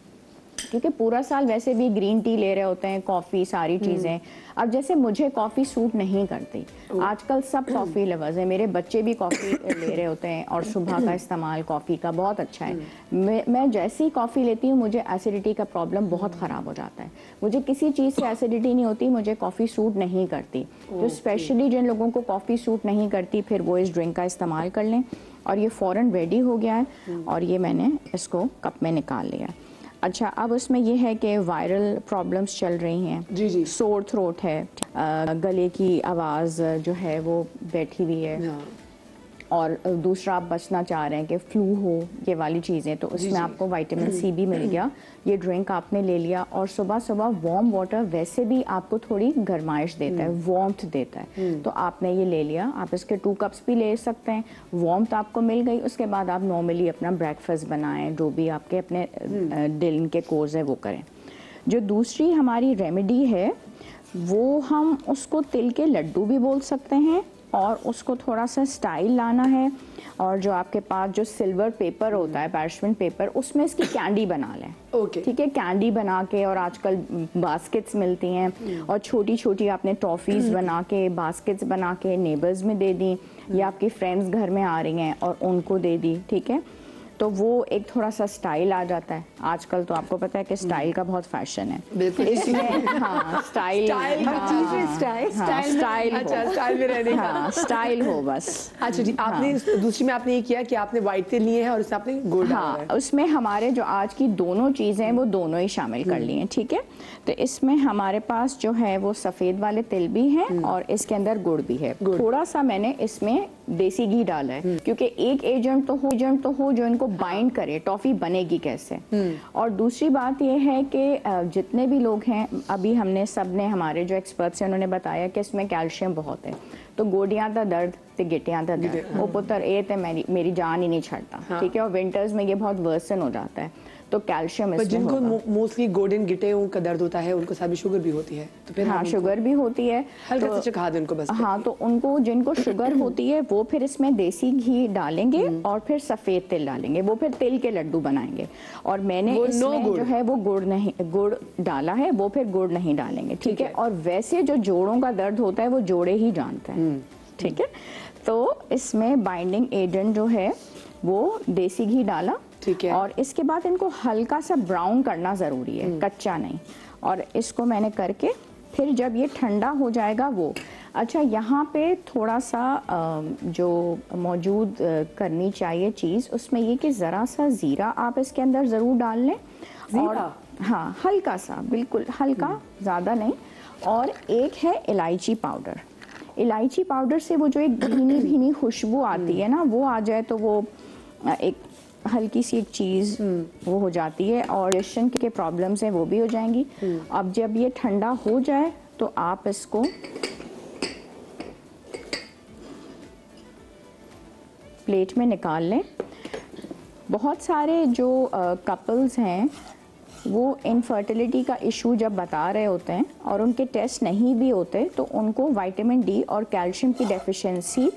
क्योंकि पूरा साल वैसे भी ग्रीन टी ले रहे होते हैं, कॉफ़ी, सारी चीज़ें। अब जैसे मुझे कॉफ़ी सूट नहीं करती, आजकल सब कॉफ़ी लवर्स हैं, मेरे बच्चे भी कॉफ़ी ले रहे होते हैं और सुबह का इस्तेमाल कॉफ़ी का बहुत अच्छा है। मैं जैसी कॉफ़ी लेती हूँ मुझे एसिडिटी का प्रॉब्लम बहुत ख़राब हो जाता है, मुझे किसी चीज़ से एसिडिटी नहीं होती, मुझे कॉफ़ी सूट नहीं करती। तो स्पेशली जिन लोगों को कॉफ़ी सूट नहीं करती फिर वो इस ड्रिंक का इस्तेमाल कर लें। और ये फ़ौरन रेडी हो गया है और ये मैंने इसको कप में निकाल लिया। अच्छा, अब उसमें ये है कि वायरल प्रॉब्लम्स चल रही हैं, जी जी, सोर थ्रोट है, गले की आवाज़ जो है वो बैठी हुई है, हाँ। और दूसरा आप बचना चाह रहे हैं कि फ्लू हो, ये वाली चीज़ें, तो उसमें आपको विटामिन सी भी मिल गया। ये ड्रिंक आपने ले लिया और सुबह सुबह वार्म वाटर वैसे भी आपको थोड़ी गर्माइश देता है, वार्मथ देता है, तो आपने ये ले लिया। आप इसके 2 कप्स भी ले सकते हैं, वार्मथ आपको मिल गई। उसके बाद आप नॉर्मली अपना ब्रेकफास्ट बनाएं, जो भी आपके अपने दिन के कोर्स है वो करें। जो दूसरी हमारी रेमेडी है वो हम उसको तिल के लड्डू भी बोल सकते हैं, और उसको थोड़ा सा स्टाइल लाना है। और जो आपके पास जो सिल्वर पेपर होता है, पैराशमेंट पेपर, उसमें इसकी कैंडी बना लें। ओके, ठीक है, कैंडी बना के, और आजकल बास्केट्स मिलती हैं, और छोटी छोटी आपने टॉफ़ीज़ बना के बास्केट्स बना के नेबर्स में दे दी, या आपकी फ्रेंड्स घर में आ रही हैं और उनको दे दी। ठीक है, तो वो एक थोड़ा सा स्टाइल आ जाता है। आजकल तो आपको पता है कि स्टाइल का बहुत फैशन है, बिल्कुल। इसमें हाँ स्टाइल, हर चीज में स्टाइल, अच्छा, स्टाइल में रहने का। हाँ स्टाइल हो बस। अच्छा जी, आपने दूसरी में आपने ये किया कि आपने व्हाइट तिल लिए हैं और उसमें आपने गुड़ डाला हाँ, है। उसमें हमारे जो आज की दोनों चीज़ें हैं वो दोनों ही शामिल कर ली हैं। ठीक है, तो इसमें हमारे पास जो है वो सफ़ेद वाले तिल भी हैं और इसके अंदर गुड़ भी है। थोड़ा सा मैंने इसमें देसी घी डाला है, क्योंकि एक एजेंट तो हो जो इनको बाइंड करे, टॉफ़ी बनेगी कैसे। और दूसरी बात यह है कि जितने भी लोग हैं, अभी हमने सब ने, हमारे जो एक्सपर्ट्स हैं उन्होंने बताया कि इसमें कैल्शियम बहुत है। तो गोडियां दा दर्द ते गिटियां दा दर्द, वो पुत्र ए ते मेरी जान ही नहीं छड़ता। ठीक है, और विंटर्स में ये बहुत वर्सन हो जाता है, तो कैल्शियम इसमें जिनको होगा। मोस्टली गोल्डन गिटेओं का दर्द होता है उनको साथ शुगर भी होती है, तो फिर हाँ, शुगर भी होती है, हल्का तो सा चखा दें उनको बस। हाँ, तो उनको जिनको शुगर होती है वो फिर इसमें देसी घी डालेंगे और फिर सफ़ेद तिल डालेंगे, वो फिर तिल के लड्डू बनाएंगे। और मैंने इसमें जो है वो गुड़ डाला है, वो फिर गुड़ नहीं डालेंगे। ठीक है, और वैसे जो जोड़ों का दर्द होता है वो जोड़े ही जानते हैं। ठीक है, तो इसमें बाइंडिंग एजेंट जो है वो देसी घी डाला। ठीक है, और इसके बाद इनको हल्का सा ब्राउन करना ज़रूरी है, कच्चा नहीं। और इसको मैंने करके फिर जब ये ठंडा हो जाएगा वो, अच्छा यहाँ पे थोड़ा सा जो मौजूद करनी चाहिए चीज़, उसमें ये कि ज़रा सा ज़ीरा आप इसके अंदर ज़रूर डाल लें। और हाँ, हल्का सा, बिल्कुल हल्का, ज़्यादा नहीं। और एक है इलायची पाउडर। इलायची पाउडर से वो जो एक भीनी भीनी खुशबू आती है ना, वो आ जाए तो वो एक हल्की सी एक चीज़ वो हो जाती है, और डाइजेशन के प्रॉब्लम्स हैं वो भी हो जाएंगी। अब जब ये ठंडा हो जाए तो आप इसको प्लेट में निकाल लें। बहुत सारे जो कपल्स हैं वो इनफर्टिलिटी का इशू जब बता रहे होते हैं और उनके टेस्ट नहीं भी होते, तो उनको विटामिन डी और कैल्शियम की डेफिशिएंसी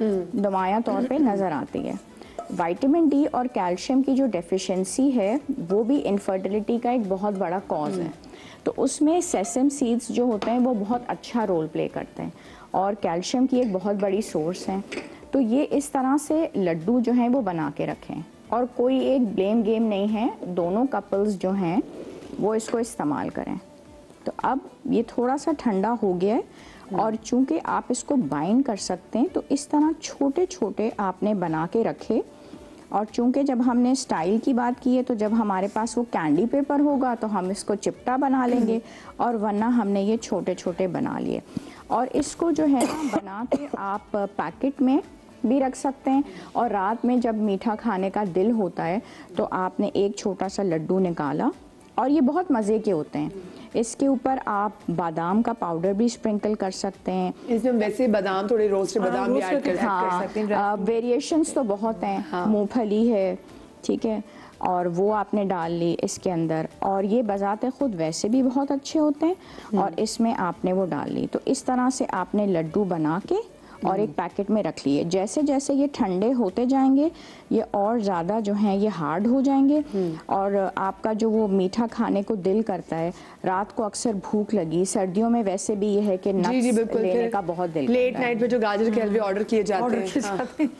नुमाया तौर पे नज़र आती है। विटामिन डी और कैल्शियम की जो डेफिशिएंसी है वो भी इनफर्टिलिटी का एक बहुत बड़ा कॉज है। तो उसमें सेसम सीड्स जो होते हैं वो बहुत अच्छा रोल प्ले करते हैं और कैल्शियम की एक बहुत बड़ी सोर्स है। तो ये इस तरह से लड्डू जो हैं वो बना के रखें, और कोई एक ब्लेम गेम नहीं है, दोनों कपल्स जो हैं वो इसको इस्तेमाल करें। तो अब ये थोड़ा सा ठंडा हो गया है, और चूंकि आप इसको बाइंड कर सकते हैं तो इस तरह छोटे छोटे आपने बना के रखे। और चूंकि जब हमने स्टाइल की बात की है तो जब हमारे पास वो कैंडी पेपर होगा तो हम इसको चिपटा बना लेंगे, और वरना हमने ये छोटे छोटे बना लिए। और इसको जो है ना बना के आप पैकेट में भी रख सकते हैं, और रात में जब मीठा खाने का दिल होता है तो आपने एक छोटा सा लड्डू निकाला, और ये बहुत मज़े के होते हैं। इसके ऊपर आप बादाम का पाउडर भी स्प्रिंकल कर सकते हैं। इसमें वैसे बादाम, थोड़े रोस्टेड बादाम भी ऐड कर सकते हैं। हाँ, वेरिएशंस तो बहुत हैं। हाँ। मूंगफली है, ठीक है, और वो आपने डाल ली इसके अंदर, और ये बजाते खुद वैसे भी बहुत अच्छे होते हैं, और इसमें आपने वो डाल ली। तो इस तरह से आपने लड्डू बना के और एक पैकेट में रख लिए। जैसे जैसे ये ठंडे होते जाएंगे ये और ज़्यादा जो है ये हार्ड हो जाएंगे और आपका जो वो मीठा खाने को दिल करता है, रात को अक्सर भूख लगी, सर्दियों में वैसे भी ये है कि नट्स लेने का बहुत दिल लेट नाइट पे जो गाजर के हलवे ऑर्डर किए जाते हैं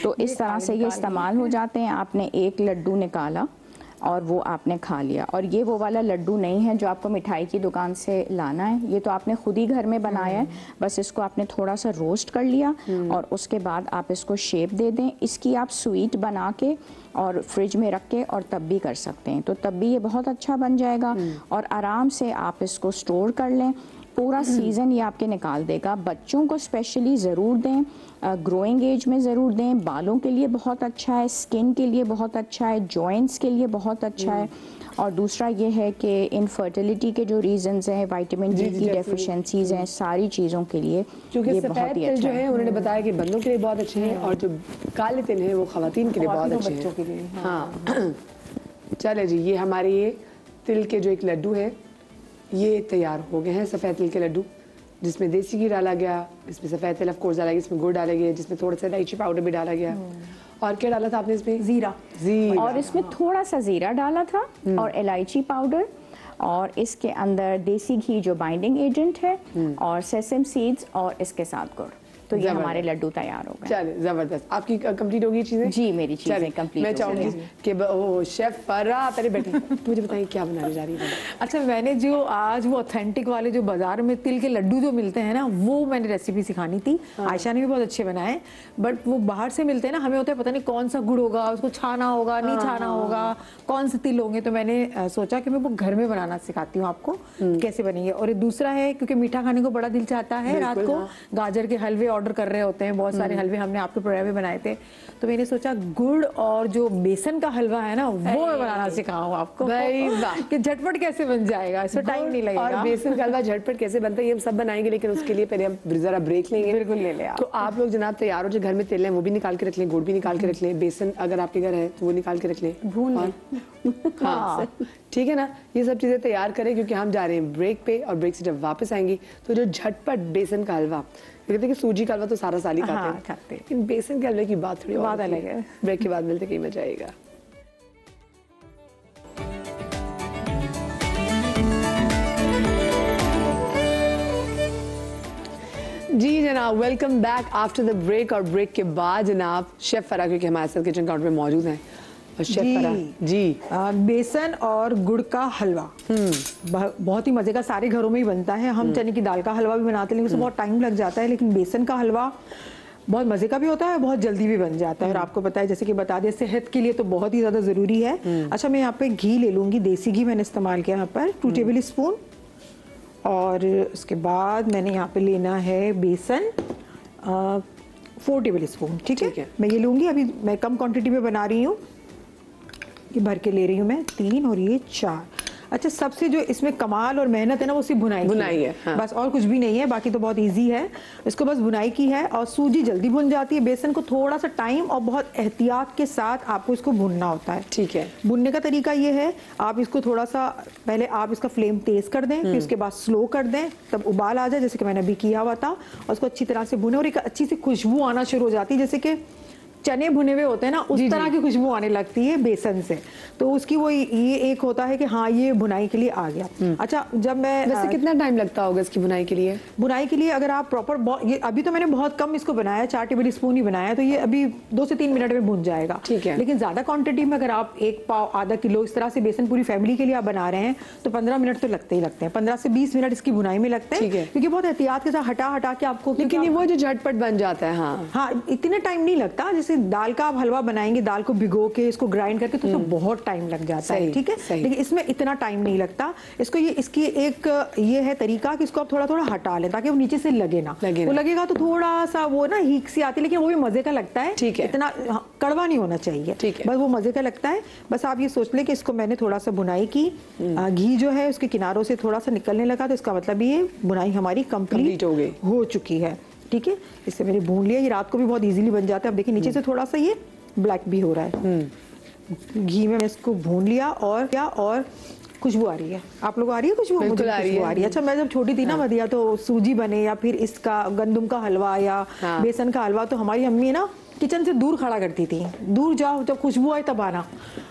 तो इस तरह से ये इस्तेमाल हो जाते हैं। आपने एक लड्डू निकाला और वो आपने खा लिया, और ये वो वाला लड्डू नहीं है जो आपको मिठाई की दुकान से लाना है, ये तो आपने खुद ही घर में बनाया है। बस इसको आपने थोड़ा सा रोस्ट कर लिया और उसके बाद आप इसको शेप दे दें। इसकी आप स्वीट बना के और फ्रिज में रख के और तब भी कर सकते हैं, तो तब भी ये बहुत अच्छा बन जाएगा और आराम से आप इसको स्टोर कर लें। पूरा सीज़न ये आपके निकाल देगा। बच्चों को स्पेशली ज़रूर दें, ग्रोइंग एज में ज़रूर दें। बालों के लिए बहुत अच्छा है, स्किन के लिए बहुत अच्छा है, जॉइंट्स के लिए बहुत अच्छा है। और दूसरा ये है कि इनफर्टिलिटी के जो रीजंस हैं, विटामिन डी की डेफिशिएंसीज हैं, सारी चीज़ों के लिए क्योंकि सफ़ेद तिल जो है उन्होंने बताया कि बंदों के लिए बहुत अच्छे हैं और जो काले तिल हैं वो ख़वातीन के लिए बहुत अच्छे हैं, बच्चों के लिए। हाँ चले जी, ये हमारे ये तिल के जो एक लड्डू है ये तैयार हो गए हैं, सफ़ेद तिल के लड्डू, जिसमें देसी घी डाला गया, इसमें सफ़ेद तिल ऑफ कोर्स डाला गया, इसमें गुड़ डाला गया, जिसमें थोड़ा सा इलायची पाउडर भी डाला गया। और क्या डाला था आपने इसमें? जीरा। और इसमें थोड़ा सा जीरा डाला था और इलायची पाउडर, और इसके अंदर देसी घी जो बाइंडिंग एजेंट है और सेसम सीड्स, और इसके साथ गुड़। तो ये हमारे लड्डू तैयार हो गए। चले जबरदस्त। आपकी कंप्लीट होगी चीजें? जी मेरी चीजें कंप्लीट। मैं चाहूंगी कि वो शेफ फरा पहले बैठे मुझे बताइए क्या बनाने जा रही है? अच्छा, मैंने जो आज वो ऑथेंटिक वाले जो बाजार में तिल के लड्डू जो मिलते हैं ना, वो मैंने रेसिपी सिखानी थी। आयशा ने भी बहुत अच्छे बनाए, बट वो बाहर से मिलते हैं ना, हमें होता है पता नहीं कौन सा गुड़ होगा, उसको छाना होगा नहीं छाना होगा, कौन से तिल होंगे। तो मैंने सोचा कि मैं वो घर में बनाना सिखाती हूँ आपको कैसे बनेंगे। और दूसरा है क्योंकि मीठा खाने को बड़ा दिल चाहता है, रात को गाजर के हलवे ऑर्डर कर रहे होते हैं, बहुत सारे हलवे हमने आपके प्रोग्राम में बनाए थे, तो मैंने सोचा गुड़ और जो बेसन का हलवा है ना वो मैं बनाना सिखाऊं आपको भाई वाह, कि झटपट कैसे बन जाएगा, इसमें टाइम नहीं लगेगा। और बेसन का हलवा झटपट कैसे बनता है ये हम सब बनाएंगे, लेकिन उसके लिए पहले हम जरा ब्रेक लेंगे। बिल्कुल ले ले आप। तो आप लोग जनाब तैयार हो, जो घर में तिल है वो भी निकाल के रख लें, गुड़ भी निकाल के रख लें, बेसन अगर आपके घर है तो वो निकाल के रख लें, भून लें। हाँ ठीक है ना, ये सब चीजें तैयार करें क्योंकि हम जा रहे हैं ब्रेक पे, और ब्रेक से जब वापस आएंगी तो जो झटपट बेसन का हलवा, कहते हैं कि सूजी का हलवा तो सारा साल ही खाते हैं, खाते हैं, लेकिन बेसन के हलवे की बात थोड़ी बात अलग है। ब्रेक के बाद मिलते कहीं मजा आएगा। जी जनाब, welcome back after the break. और ब्रेक के बाद जनाब शेफ फरा क्योंकि हमारे साथ किचन काउंटर में मौजूद हैं, और शेफ फरा जी बेसन और गुड़ का हलवा बहुत ही मजे का, सारे घरों में ही बनता है। हम चने की दाल का हलवा भी बनाते हैं, लेकिन उसमें बहुत टाइम लग जाता है, लेकिन बेसन का हलवा बहुत मजे का भी होता है, बहुत जल्दी भी बन जाता है। और आपको पता है, जैसे कि बता दिया, सेहत के लिए तो बहुत ही ज्यादा जरूरी है। अच्छा, मैं यहाँ पे घी ले लूंगी, देसी घी मैंने इस्तेमाल किया यहाँ पर 2 टेबल स्पून, और उसके बाद मैंने यहाँ पे लेना है बेसन 4 टेबल स्पून। ठीक है, मैं ये लूंगी, अभी मैं कम क्वांटिटी में बना रही हूँ, ये भर के ले रही हूँ मैं 3 और ये 4। अच्छा, सबसे जो इसमें कमाल और मेहनत है ना वो सिर्फ बुनाई है, हाँ। बस, और कुछ भी नहीं है, बाकी तो बहुत इजी है। इसको बस बुनाई की है, और सूजी जल्दी भुन जाती है। बेसन को थोड़ा सा टाइम और बहुत एहतियात के साथ आपको इसको भुनना होता है। ठीक है, भुनने का तरीका ये है, आप इसको थोड़ा सा पहले आप इसका फ्लेम तेज कर दें, फिर उसके बाद स्लो कर दें, तब उबाल आ जाए, जैसे कि मैंने अभी किया हुआ था, और उसको अच्छी तरह से भुने, और एक अच्छी सी खुशबू आना शुरू हो जाती है, जैसे कि चने भुने हुए होते हैं ना, उस तरह की खुशबू आने लगती है बेसन से। तो उसकी वो ये एक होता है कि हाँ ये बुनाई के लिए आ गया। अच्छा, जब मैं वैसे कितना टाइम लगता होगा इसकी बुनाई के लिए? बुनाई के लिए अगर आप प्रॉपर, ये अभी तो मैंने बहुत कम इसको बनाया, 4 टेबल स्पून ही बनाया, तो ये अभी 2 से 3 मिनट में भुन जाएगा। ठीक है, लेकिन ज्यादा क्वांटिटी में अगर आप 1 पाव आधा किलो इस तरह से बेसन पूरी फैमिली के लिए आप बना रहे हैं तो 15 मिनट तो लगते ही लगते हैं, 15 से 20 मिनट इसकी बुनाई में लगते हैं, क्योंकि बहुत एहतियात के साथ हटा हटा के आपको। लेकिन वो जो झटपट बन जाता है, हाँ इतना टाइम नहीं लगता। जैसे दाल का आप हलवा बनाएंगे, दाल को भिगो के इसको ग्राइंड करके, तो उसमें बहुत टाइम लग जाता है। ठीक है, लेकिन इसमें इतना टाइम नहीं लगता। इसको ये इसकी एक ये है तरीका कि इसको आप थोड़ा थोड़ा हटा लें ताकि वो नीचे से लगे ना। वो लगेगा तो थोड़ा सा वो ना हीक सी आती है, लेकिन वो भी मजे का लगता है। ठीक है, इतना कड़वा नहीं होना चाहिए। ठीक है, बस वो मजे का लगता है। बस आप ये सोच लें कि इसको मैंने थोड़ा सा बुनाई की, घी जो है उसके किनारों से थोड़ा सा निकलने लगा, तो इसका मतलब ये बुनाई हमारी कंप्लीट हो चुकी है। ठीक है, इससे मैंने भून लिया। ये रात को भी बहुत इजीली बन जाता है। अब देखिए नीचे से थोड़ा सा ये ब्लैक भी हो रहा है। घी में मैं इसको भून लिया, और खुशबू आ रही है, आप लोग आ रही है खुशबू? बिल्कुल मुझे आ रही खुशबू है। आ रही है। अच्छा मैं जब छोटी थी ना मदिया, तो सूजी बने या फिर इसका गंदम का हलवा या हाँ। बेसन का हलवा, तो हमारी अम्मी है ना किचन से दूर खड़ा करती थी, दूर जाओ जब खुशबू आए तब आना,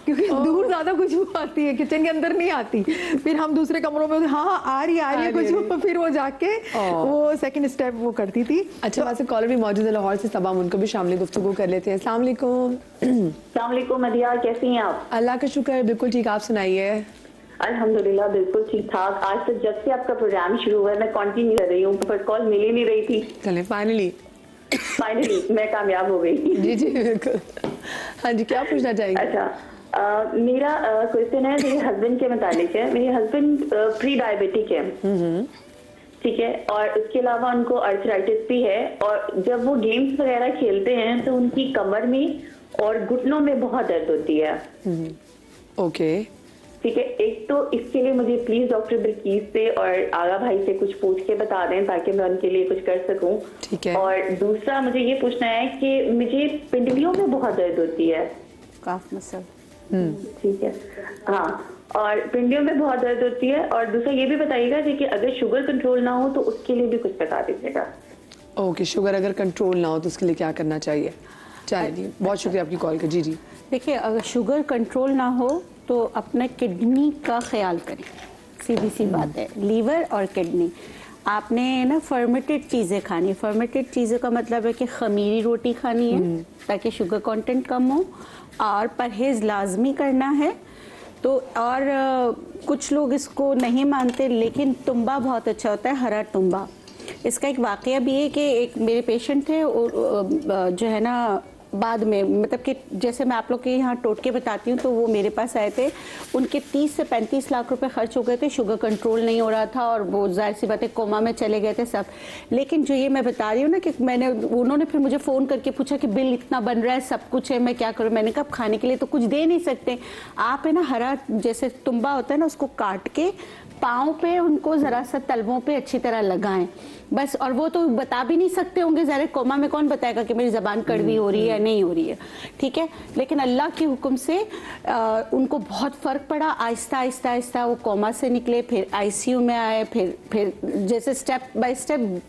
क्योंकि दूर ज्यादा खुशबू आती है, किचन के अंदर नहीं आती। फिर हम दूसरे कमरों में हाँ आ रही है खुशबू, फिर वो जाके वो सेकंड स्टेप वो करती थी। अच्छा वहाँ से कॉलर भी मौजूद है लाहौर से, तब हम उनको भी शामिल गुफ्तगू कर लेते हैं। अस्सलाम वालेकुम। अस्सलाम वालेकुम मदिया, कैसी हैं आप? अल्लाह का शुक्र है, बिल्कुल ठीक, आप सुनाइए। अल्हम्दुलिल्लाह बिल्कुल ठीक ठाक। आज तक जब से आपका प्रोग्राम शुरू हुआ है मैं कंटिन्यू कर रही हूँ, पर कॉल मिल ही नहीं रही थी। चलें फाइनली फाइनली मैं कामयाब हो गई। जी जी बिल्कुल। हाँ जी, क्या पूछना चाहेंगे? अच्छा मेरा क्वेश्चन है मेरे हस्बैंड के मुतालिक है। मेरे हस्बैंड प्री डायबिटिक है, ठीक है, और उसके अलावा उनको अर्थराइटिस भी है, और जब वो गेम्स वगैरह खेलते हैं तो उनकी कमर में और घुटनों में बहुत दर्द होती है। ओके ठीक है, एक तो इसके लिए मुझे प्लीज डॉक्टर बिल्कीस से और आगा भाई से कुछ पूछ के बता दें ताकि मैं उनके लिए कुछ कर सकूं। ठीक है। और दूसरा मुझे ये पूछना है कि मुझे पिंडलियों में बहुत दर्द होती है। Calf muscle. ठीक है, हाँ, और पिंडलियों में बहुत दर्द होती है। और दूसरा ये भी बताइएगा कि अगर शुगर कंट्रोल ना हो तो उसके लिए भी कुछ बता दीजिएगा। ओके, शुगर अगर कंट्रोल ना हो तो उसके लिए क्या करना चाहिए? चलिए जी, बहुत शुक्रिया आपकी कॉल का। जी जी। देखिए, अगर शुगर कंट्रोल ना हो तो अपने किडनी का ख्याल करें, सीधी सी बात है। लीवर और किडनी, आपने ना फर्मेंटेड चीज़ें खानी। फर्मेंटेड चीज़ें का मतलब है कि खमीरी रोटी खानी है ताकि शुगर कंटेंट कम हो, और परहेज़ लाजमी करना है। तो और कुछ लोग इसको नहीं मानते, लेकिन तुम्बा बहुत अच्छा होता है, हरा तुम्बा। इसका एक वाकया भी है कि एक मेरे पेशेंट थे और जो है ना बाद में, मतलब कि जैसे मैं आप लोग के यहाँ टोटके बताती हूँ, तो वो मेरे पास आए थे, उनके 30 से 35 लाख रुपए खर्च हो गए थे, शुगर कंट्रोल नहीं हो रहा था और वो जाहिर सी बात है कोमा में चले गए थे सब। लेकिन जो ये मैं बता रही हूँ ना कि उन्होंने फिर मुझे फ़ोन करके पूछा कि बिल इतना बन रहा है, सब कुछ है, मैं क्या करूँ? मैंने कहा खाने के लिए तो कुछ दे नहीं सकते आप, है ना, हरा जैसे तुम्बा होता है ना, उसको काट के पाँव पे उनको ज़रा सा तलवों पे अच्छी तरह लगाएं बस। और वो तो बता भी नहीं सकते होंगे, ज़रा कोमा में कौन बताएगा कि मेरी ज़बान कड़वी हो रही है या नहीं हो रही है, ठीक है। लेकिन अल्लाह के हुक्म से उनको बहुत फ़र्क पड़ा। आहिस्ता आहिस्ता आहिस्ता वो कोमा से निकले, फिर आईसीयू में आए, फिर जैसे स्टेप बाय स्टेप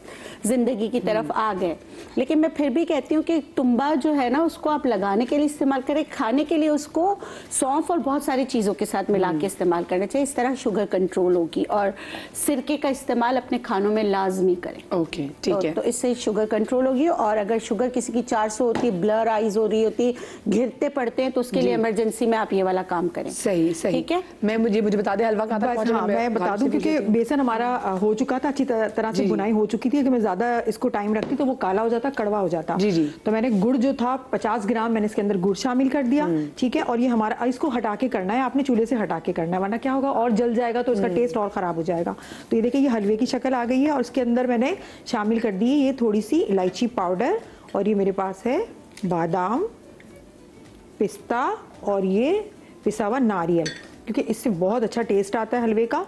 ज़िंदगी की तरफ आ गए। लेकिन मैं फिर भी कहती हूँ कि तुम्बा जो है ना, उसको आप लगाने के लिए इस्तेमाल करें, खाने के लिए उसको सौंफ और बहुत सारी चीज़ों के साथ मिला के इस्तेमाल करना चाहिए। इस तरह शुगर कंट्रोल होगी। और सिरके का इस्तेमाल अपने खानों में लाजमी करें। ओके, ठीक है। तो इससे शुगर कंट्रोल होगी। और अगर शुगर किसी की 400 होती है, ब्लर आइज हो रही होती है, घिरते पड़ते हैं, तो उसके लिए इमरजेंसी में आप ये वाला काम करें। सही सही, ठीक है। मैं मुझे बता दे हलवा कहाँ तक पहुंचा? हाँ, मैं बता दूं क्योंकि बेसन हमारा हो चुका था, अच्छी तरह से बुनाई हो चुकी थी कि मैं ज्यादा इसको टाइम रखती तो वो काला हो जाता, कड़वा हो जाता। जी जी। तो मैंने गुड़ जो था 50 ग्राम मैंने इसके अंदर गुड़ शामिल कर दिया, ठीक है। और ये हमारा, इसको हटा के करना है आपने, चूल्हे से हटा के करना है, वरना क्या होगा और जल जाएगा तो इसका टेस्ट और खराब हो जाएगा। तो ये देखिए, ये हलवे की शक्ल आ गई है। और इसके अंदर मैंने शामिल कर दी है ये थोड़ी सी इलायची पाउडर, और ये मेरे पास है बादाम, पिस्ता, और ये पिसा हुआ नारियल, क्योंकि इससे बहुत अच्छा टेस्ट आता है हलवे का।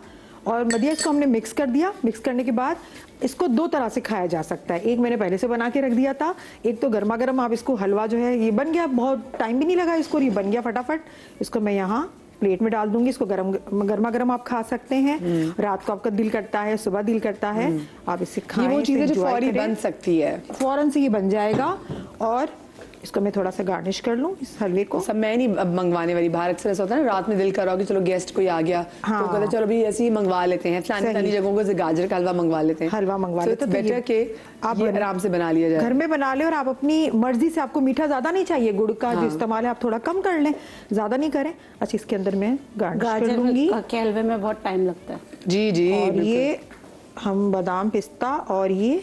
और मदिया, इसको हमने मिक्स कर दिया। मिक्स करने के बाद इसको दो तरह से खाया जा सकता है। एक मैंने पहले से बना के रख दिया था, एक तो गर्मा गर्म आप इसको, हलवा जो है ये बन गया, बहुत टाइम भी नहीं लगा इसको, ये बन गया फटाफट। इसको मैं यहाँ प्लेट में डाल दूंगी। इसको गर्मा गर्म आप खा सकते हैं। रात को आपका दिल करता है, सुबह दिल करता है, आप इसे खाएं। ये वो चीज़ है जो enjoy फौरी करें। बन सकती है, फौरन से ये बन जाएगा। और इसको मैं थोड़ा सा गार्निश कर लूँ इस हलवे को। सब मैं नहीं अब मंगवाने वाली। बाहर अक्सर ऐसा होता है ना, रात में दिल कर रहा हो कि चलो गेस्ट कोई आ गया, हाँ। तो कहते चलो अभी ऐसे ही मंगवा लेते हैं, फलानी जगहों से गाजर का हलवा मंगवा लेते हैं, हलवा मंगवा लेते हैं। तो बेटर के आप आराम से बना लिया जाए, घर में बना ले। और आप अपनी मर्जी से, आपको मीठा ज्यादा नहीं चाहिए, गुड़ का जो इस्तेमाल है आप थोड़ा कम कर लें, ज्यादा नहीं करें। अच्छा, इसके अंदर मैं गार्निश कर लूंगी। के हलवे में बहुत टाइम लगता है। जी जी। और ये हम बादाम, पिस्ता और ये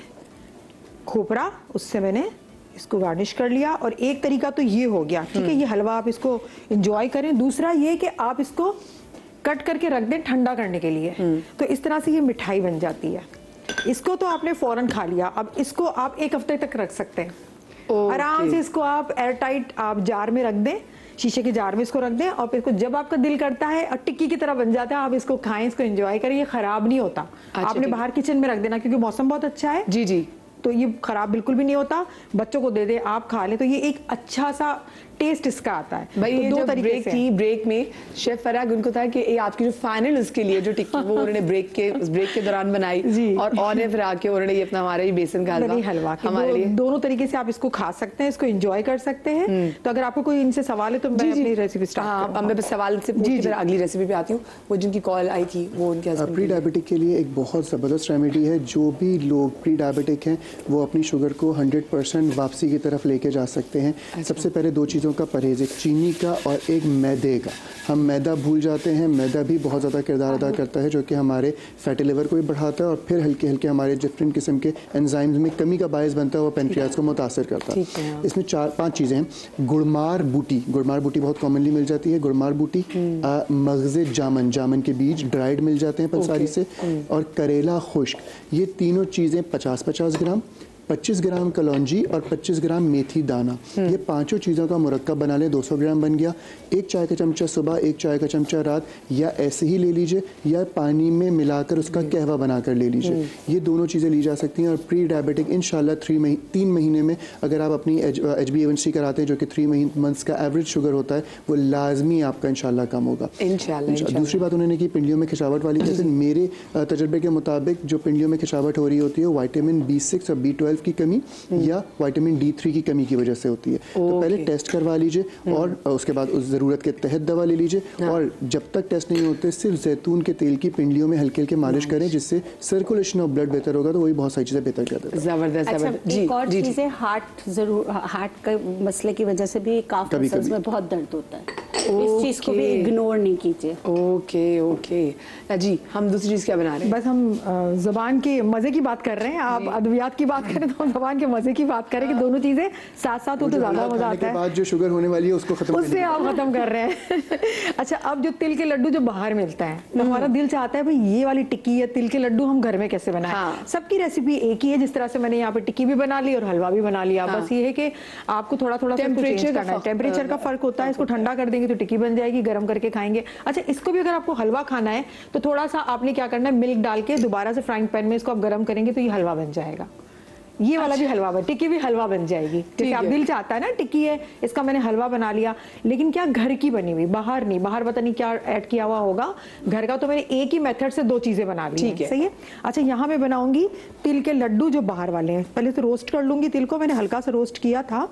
खोपरा, उससे मैंने इसको गार्निश कर लिया। और एक तरीका तो ये हो गया, ठीक है, ये हलवा आप इसको एंजॉय करें। दूसरा ये कि आप इसको कट करके रख दें ठंडा करने के लिए, तो इस तरह से ये मिठाई बन जाती है। इसको तो आपने फौरन खा लिया, अब इसको आप एक हफ्ते तक रख सकते हैं आराम से। इसको आप एयर टाइट आप जार में रख दें, शीशे के जार में इसको रख दें, और फिर इसको जब आपका दिल करता है और टिक्की की तरह बन जाता है, आप इसको खाएं, इसको एंजॉय करें, ये खराब नहीं होता। आपने बाहर किचन में रख देना क्योंकि मौसम बहुत अच्छा है। जी जी। तो ये खराब बिल्कुल भी नहीं होता, बच्चों को दे दे, आप खा लें, तो ये एक अच्छा सा टेस्ट इसका आता है। भाई तो ये दो जो तरीके ब्रेक से थी, ब्रेक में शेफ फराग उनको था कि ये आपकी जो फाइनल उसके लिए जो टिक्की वो उन्होंने ब्रेक के दौरान बनाई जी। और ने फिर आके उन्होंने ये अपना हमारा ये बेसन का हलवा हमारे लिए दोनों तरीके से आप इसको खा सकते हैं, इसको एंजॉय कर सकते हैं। तो अगर आपको कोई इनसे सवाल है तो मैं अपनी रेसिपी स्टार्ट अब मैं सवाल से पूछ के फिर अगली रेसिपी पे आती हूँ। वो जिनकी कॉल आई थी वो उनके हस्बैंड प्री डायबिटिक के लिए एक बहुत ज़बरदस्त रेमेडी है। जो भी लोग प्री डायबिटिक हैं वो अपनी शुगर को 100% वापसी की तरफ लेके जा सकते हैं। सबसे पहले दो चीज़ों का परहेज, एक चीनी का और एक मैदे का। हम मैदा भूल जाते हैं, मैदा भी बहुत ज़्यादा किरदार अदा करता है जो कि हमारे फैटी लिवर को भी बढ़ाता है और फिर हल्के हल्के हमारे डिफरेंट किस्म के एंजाइम्स में कमी का बायस बनता है, वो पेनक्रियाज को मुतासर करता है। इसमें 4-5 चीज़ें हैं। गुड़मार बूटी बहुत कॉमनली मिल जाती है। गुड़मार बूटी, मगज़े जामन के बीज ड्राइड मिल जाते हैं पंसारी से, और करेला खुश्क। ये तीनों चीज़ें 50-50 ग्राम, 25 ग्राम कलौंजी और 25 ग्राम मेथी दाना, ये पांचों चीज़ों का मुरक्कब बना लें। 200 ग्राम बन गया। 1 चाय का चमचा सुबह, 1 चाय का चमचा रात, या ऐसे ही ले लीजिए या पानी में मिलाकर उसका कहवा बनाकर ले लीजिए। ये दोनों चीज़ें ली जा सकती हैं। और प्री डायबिटिक इंशाल्लाह 3 महीने में अगर आप अपनी HbA1c कराते हैं जो कि 3 मंथ्स का एवरेज शुगर होता है, वो लाजमी आपका इंशाल्लाह कम होगा। इंशाल्लाह। दूसरी बात उन्होंने की पिंडलियों में खिंचावट वाली, जैसे मेरे तजर्बे के मुताबिक जो पिंडलियों में खिंचावट हो रही होती है विटामिन B6 और B12 की कमी या विटामिन D3 की कमी की वजह से होती है। तो पहले टेस्ट करवा लीजिए और उसके बाद उस ज़रूरत के तहत दवा ले लीजिए। और जब तक टेस्ट नहीं होते सिर्फ जैतून के तेल की पिंडलियों में हल्के हल्के मालिश करें, जिससे सर्कुलेशन ऑफ ब्लड बेहतर होगा। तो वही बहुत सारी चीज़ें बेहतर कर देता है। जबरदस्त। एक और चीज़ है, हार्ट के मसले की वजह से भी काफ मसल्स में बहुत दर्द होता है। इस चीज़ को भी इग्नोर नहीं कीजिए। ओके जी, हम दूसरी चीज़ क्या बना रहे हैं? बस हम ज़बान के मज़े की बात कर रहे हैं। आप अद्वियात की बात करें तो हम ज़बान के मज़े की बात करें कि दोनों चीज़ें साथ साथ हो तो ज़्यादा मज़ा आता है। बाद जो शुगर होने वाली है उसको उससे आप खत्म कर रहे हैं। अच्छा, अब जो तिल के लड्डू जो बाहर मिलता है तो हमारा दिल चाहता है भाई ये वाली टिक्की या तिल के लड्डू हम घर में कैसे बनाएं। सबकी रेसिपी एक ही है। जिस तरह से मैंने यहाँ पे टिक्की भी बना ली और हलवा भी बना लिया। बस ये है कि आपको थोड़ा थोड़ा टेम्परेचर का फर्क होता है। इसको ठंडा कर देंगे तो टिक्की बन जाएगी, गर्म करके खाएंगे। अच्छा, इसको भी अगर आपको हलवा खाना है तो थोड़ा सा आपने क्या करना है, मिल्क डाल के दोबारा से फ्राइंग पैन में इसको आप गर्म करेंगे तो ये हलवा बन जाएगा। ये वाला भी हलवा बन, टिक्की भी हलवा बन जाएगी। जैसे आप दिल चाहता है ना टिक्की है, इसका मैंने हलवा बना लिया, लेकिन क्या घर की बनी हुई, बाहर नहीं। बाहर पता नहीं क्या ऐड किया हुआ होगा, घर का तो मैंने एक ही मेथड से 2 चीजें बना ली। ठीक है, सही है। अच्छा, यहाँ मैं बनाऊंगी तिल के लड्डू जो बाहर वाले हैं। पहले तो रोस्ट कर लूंगी तिल को, मैंने हल्का सा रोस्ट किया था।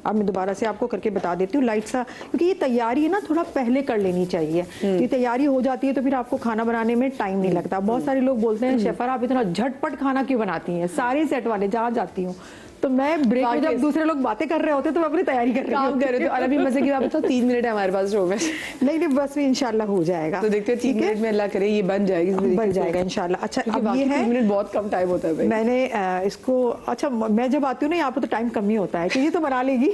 अब मैं दोबारा से आपको करके बता देती हूँ लाइट सा, क्योंकि ये तैयारी है ना थोड़ा पहले कर लेनी चाहिए। ये तैयारी हो जाती है तो फिर आपको खाना बनाने में टाइम नहीं लगता। बहुत सारे लोग बोलते हैं शेफर आप इतना झटपट खाना क्यों बनाती हैं, सारे सेट वाले जहाँ जाती हूँ। तो मैं ब्रेक में जब दूसरे लोग बातें कर रहे होते तो मैं अपनी तैयारी कर रही हूँ। और अभी मजे की बात बताओ, 3 मिनट है हमारे पास शो में। नहीं बस भी इंशाल्लाह हो जाएगा। तो देखते हैं 3 मिनट में अल्लाह करे ये बन जाएगी, बन जाएगा इंशाल्लाह। अच्छा, अब ये है 3 मिनट बहुत कम टाइम होता है भाई। मैंने इसको, अच्छा मैं जब आती हूँ ना यहाँ पे तो टाइम कम ही होता है कि ये तो बना लेगी।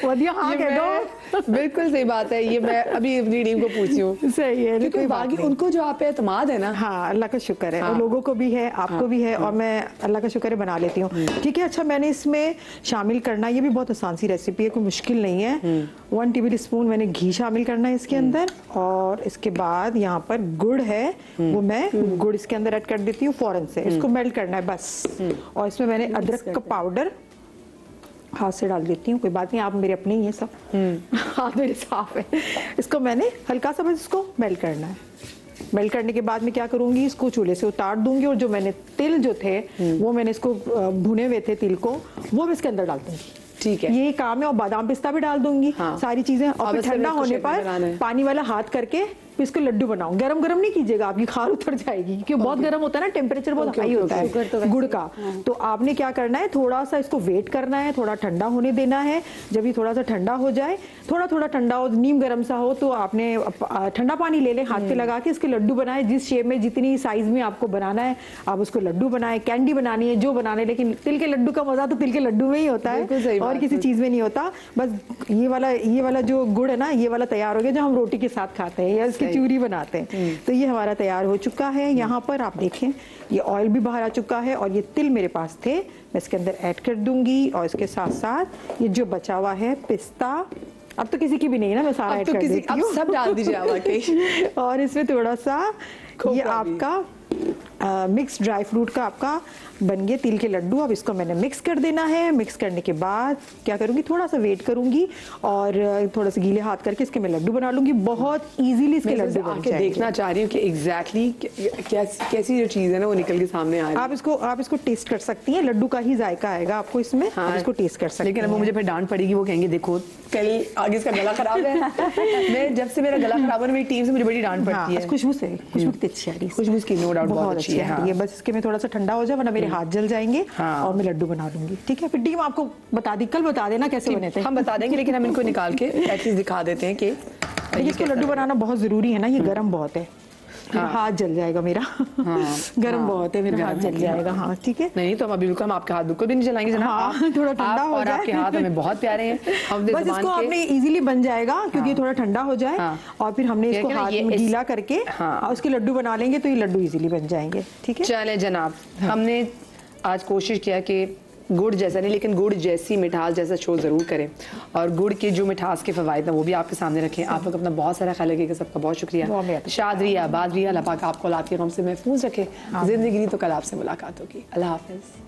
वधिया हाँ कह दो। बिल्कुल सही बात है। ये मैं अभी अपनी टीम को पूछी हूँ। सही है, क्योंकि बाकी उनको जो आप पे एतमाद है ना। हाँ, अल्लाह का शुक्र है। और लोगों को भी है, आपको भी है, और मैं अल्लाह का शुक्र है बना लेती हूँ। ठीक है। अच्छा, मैंने इसमें शामिल करना, ये भी बहुत आसान सी रेसिपी है, कोई मुश्किल नहीं है। 1 टेबल स्पून मैंने घी शामिल करना है इसके अंदर। और इसके बाद यहाँ पर गुड़ है, वो मैं गुड़ इसके अंदर ऐड कर देती हूँ फौरन से। इसको मेल्ट करना है बस। और इसमें मैंने अदरक का पाउडर हाथ से डाल देती हूँ, कोई बात नहीं, आप मेरे अपने ही हैं सब। हाथ मेरे साफ है। इसको मैंने हल्का सा बस इसको मेल्ट करना है। मेल्ट करने के बाद मैं क्या करूंगी, इसको चूल्हे से उतार दूंगी। और जो मैंने तिल जो थे वो मैंने इसको भुने हुए थे तिल को, वो मैं इसके अंदर डाल दूंगी। ठीक है, यही काम है। और बादाम पिस्ता भी डाल दूंगी। सारी चीजें। और फिर ठंडा होने पर पानी वाला हाथ करके फिर इसको लड्डू बनाओ। गरम गरम नहीं कीजिएगा, आपकी खाल उतर जाएगी, क्योंकि बहुत गरम होता है ना, टेम्परेचर बहुत हाई होता है गुड़ का। तो आपने क्या करना है, थोड़ा सा इसको वेट करना है, थोड़ा ठंडा होने देना है। जब ये थोड़ा सा ठंडा हो जाए, थोड़ा थोड़ा ठंडा हो, नीम गर्म सा हो, तो आपने ठंडा पानी ले लें, हाथ पे लगा के इसके लड्डू बनाए। जिस शेप में, जितनी साइज में आपको बनाना है आप उसको लड्डू बनाए। कैंडी बनानी है, जो बनाना है, लेकिन तिल के लड्डू का मजा तो तिल के लड्डू में ही होता है, और किसी चीज में नहीं होता। बस ये वाला जो गुड़ है ना, ये वाला तैयार हो गया, जो हम रोटी के साथ खाते हैं या इसकी चूरी बनाते हैं। तो ये हमारा तैयार हो चुका है। यहाँ पर आप देखें ये ऑयल भी बाहर आ चुका है, और ये तिल मेरे पास थे, मैं इसके अंदर ऐड कर दूंगी। और इसके साथ साथ ये जो बचा हुआ है पिस्ता, अब तो किसी की भी नहीं है ना, मैं सारा ऐड कर देती हूँ। सब डाल दीजिए। और इसमें थोड़ा सा ये आपका मिक्स ड्राई फ्रूट का आपका बन गया तिल के लड्डू। अब इसको मैंने मिक्स कर देना है। मिक्स करने के बाद क्या करूंगी, थोड़ा सा वेट करूंगी और थोड़ा सा गीले हाथ करके इसके मैं लड्डू बना लूंगी। बहुत इजीली इसके लड्डू बन आके जाएंगे। देखना चाह रही हूँ कि एग्जैक्टली कैसी जो चीज़ है ना वो निकल के सामने आ रही है। आप इसको टेस्ट कर सकती हैं, लड्डू का ही जायका आएगा आपको इसमें। हाँ, आप इसको टेस्ट कर सकती लेकिन हैं। अब वो मुझे फिर डांट पड़ेगी, वो कहेंगे देखो कल आगे इसका गला खराब है। मैं जब से मेरा गला खराब हो मेरी टीम से मुझे बड़ी डांट पड़ती है। खुशबू कितनी अच्छी आ रही है। खुशबू की नो डाउट बहुत अच्छी है। हाँ। बस इसके में थोड़ा सा ठंडा हो जाए वरना मेरे हाथ जल जाएंगे। हाँ। और मैं लड्डू बना लूंगी। ठीक है, फिर टीम आपको बता दी, कल बता देना कैसे बने थे। हम बता देंगे, लेकिन हम इनको निकाल के एटलीस्ट दिखा देते हैं कि देखिए इसको लड्डू बनाना बहुत जरूरी है ना, ये गर्म बहुत है। मेरा हाथ जल जाएगा मेरा। गर्म बहुत है, मेरा हाथ जल जाएगा। हाँ ठीक है। नहीं तो हम अभी बिल्कुल हम आपके हाथ बिल्कुल भी नहीं जलाएंगे जनाब। हाँ, थोड़ा ठंडा हो और जाए। आपके हाथ हमें बहुत प्यारे हैं। हम बस इसको आपने इजीली बन जाएगा क्योंकि थोड़ा ठंडा हो जाए। हाँ। और फिर हमने इसको देखिए ना, हाथ ये में गीला करके हाँ। उसके लड्डू बना लेंगे तो ये लड्डू इजीली बन जाएंगे। ठीक है, चले जनाब, हमने आज कोशिश किया कि गुड़ जैसा नहीं लेकिन गुड़ जैसी मिठास जैसा शो ज़रूर करें और गुड़ के जो मिठास के फ़वाइद हैं वो भी आपके सामने रखें। आप लोग अपना बहुत सारा ख्याल रखिएगा। सबका बहुत शुक्रिया। शाद रिया, आबाद रिया, अल्लाह पाक आपको औलाद के गम से महफूज रखे। ज़िंदगी नहीं तो कल आपसे मुलाकात होगी। अल्लाह हाफ़िज़।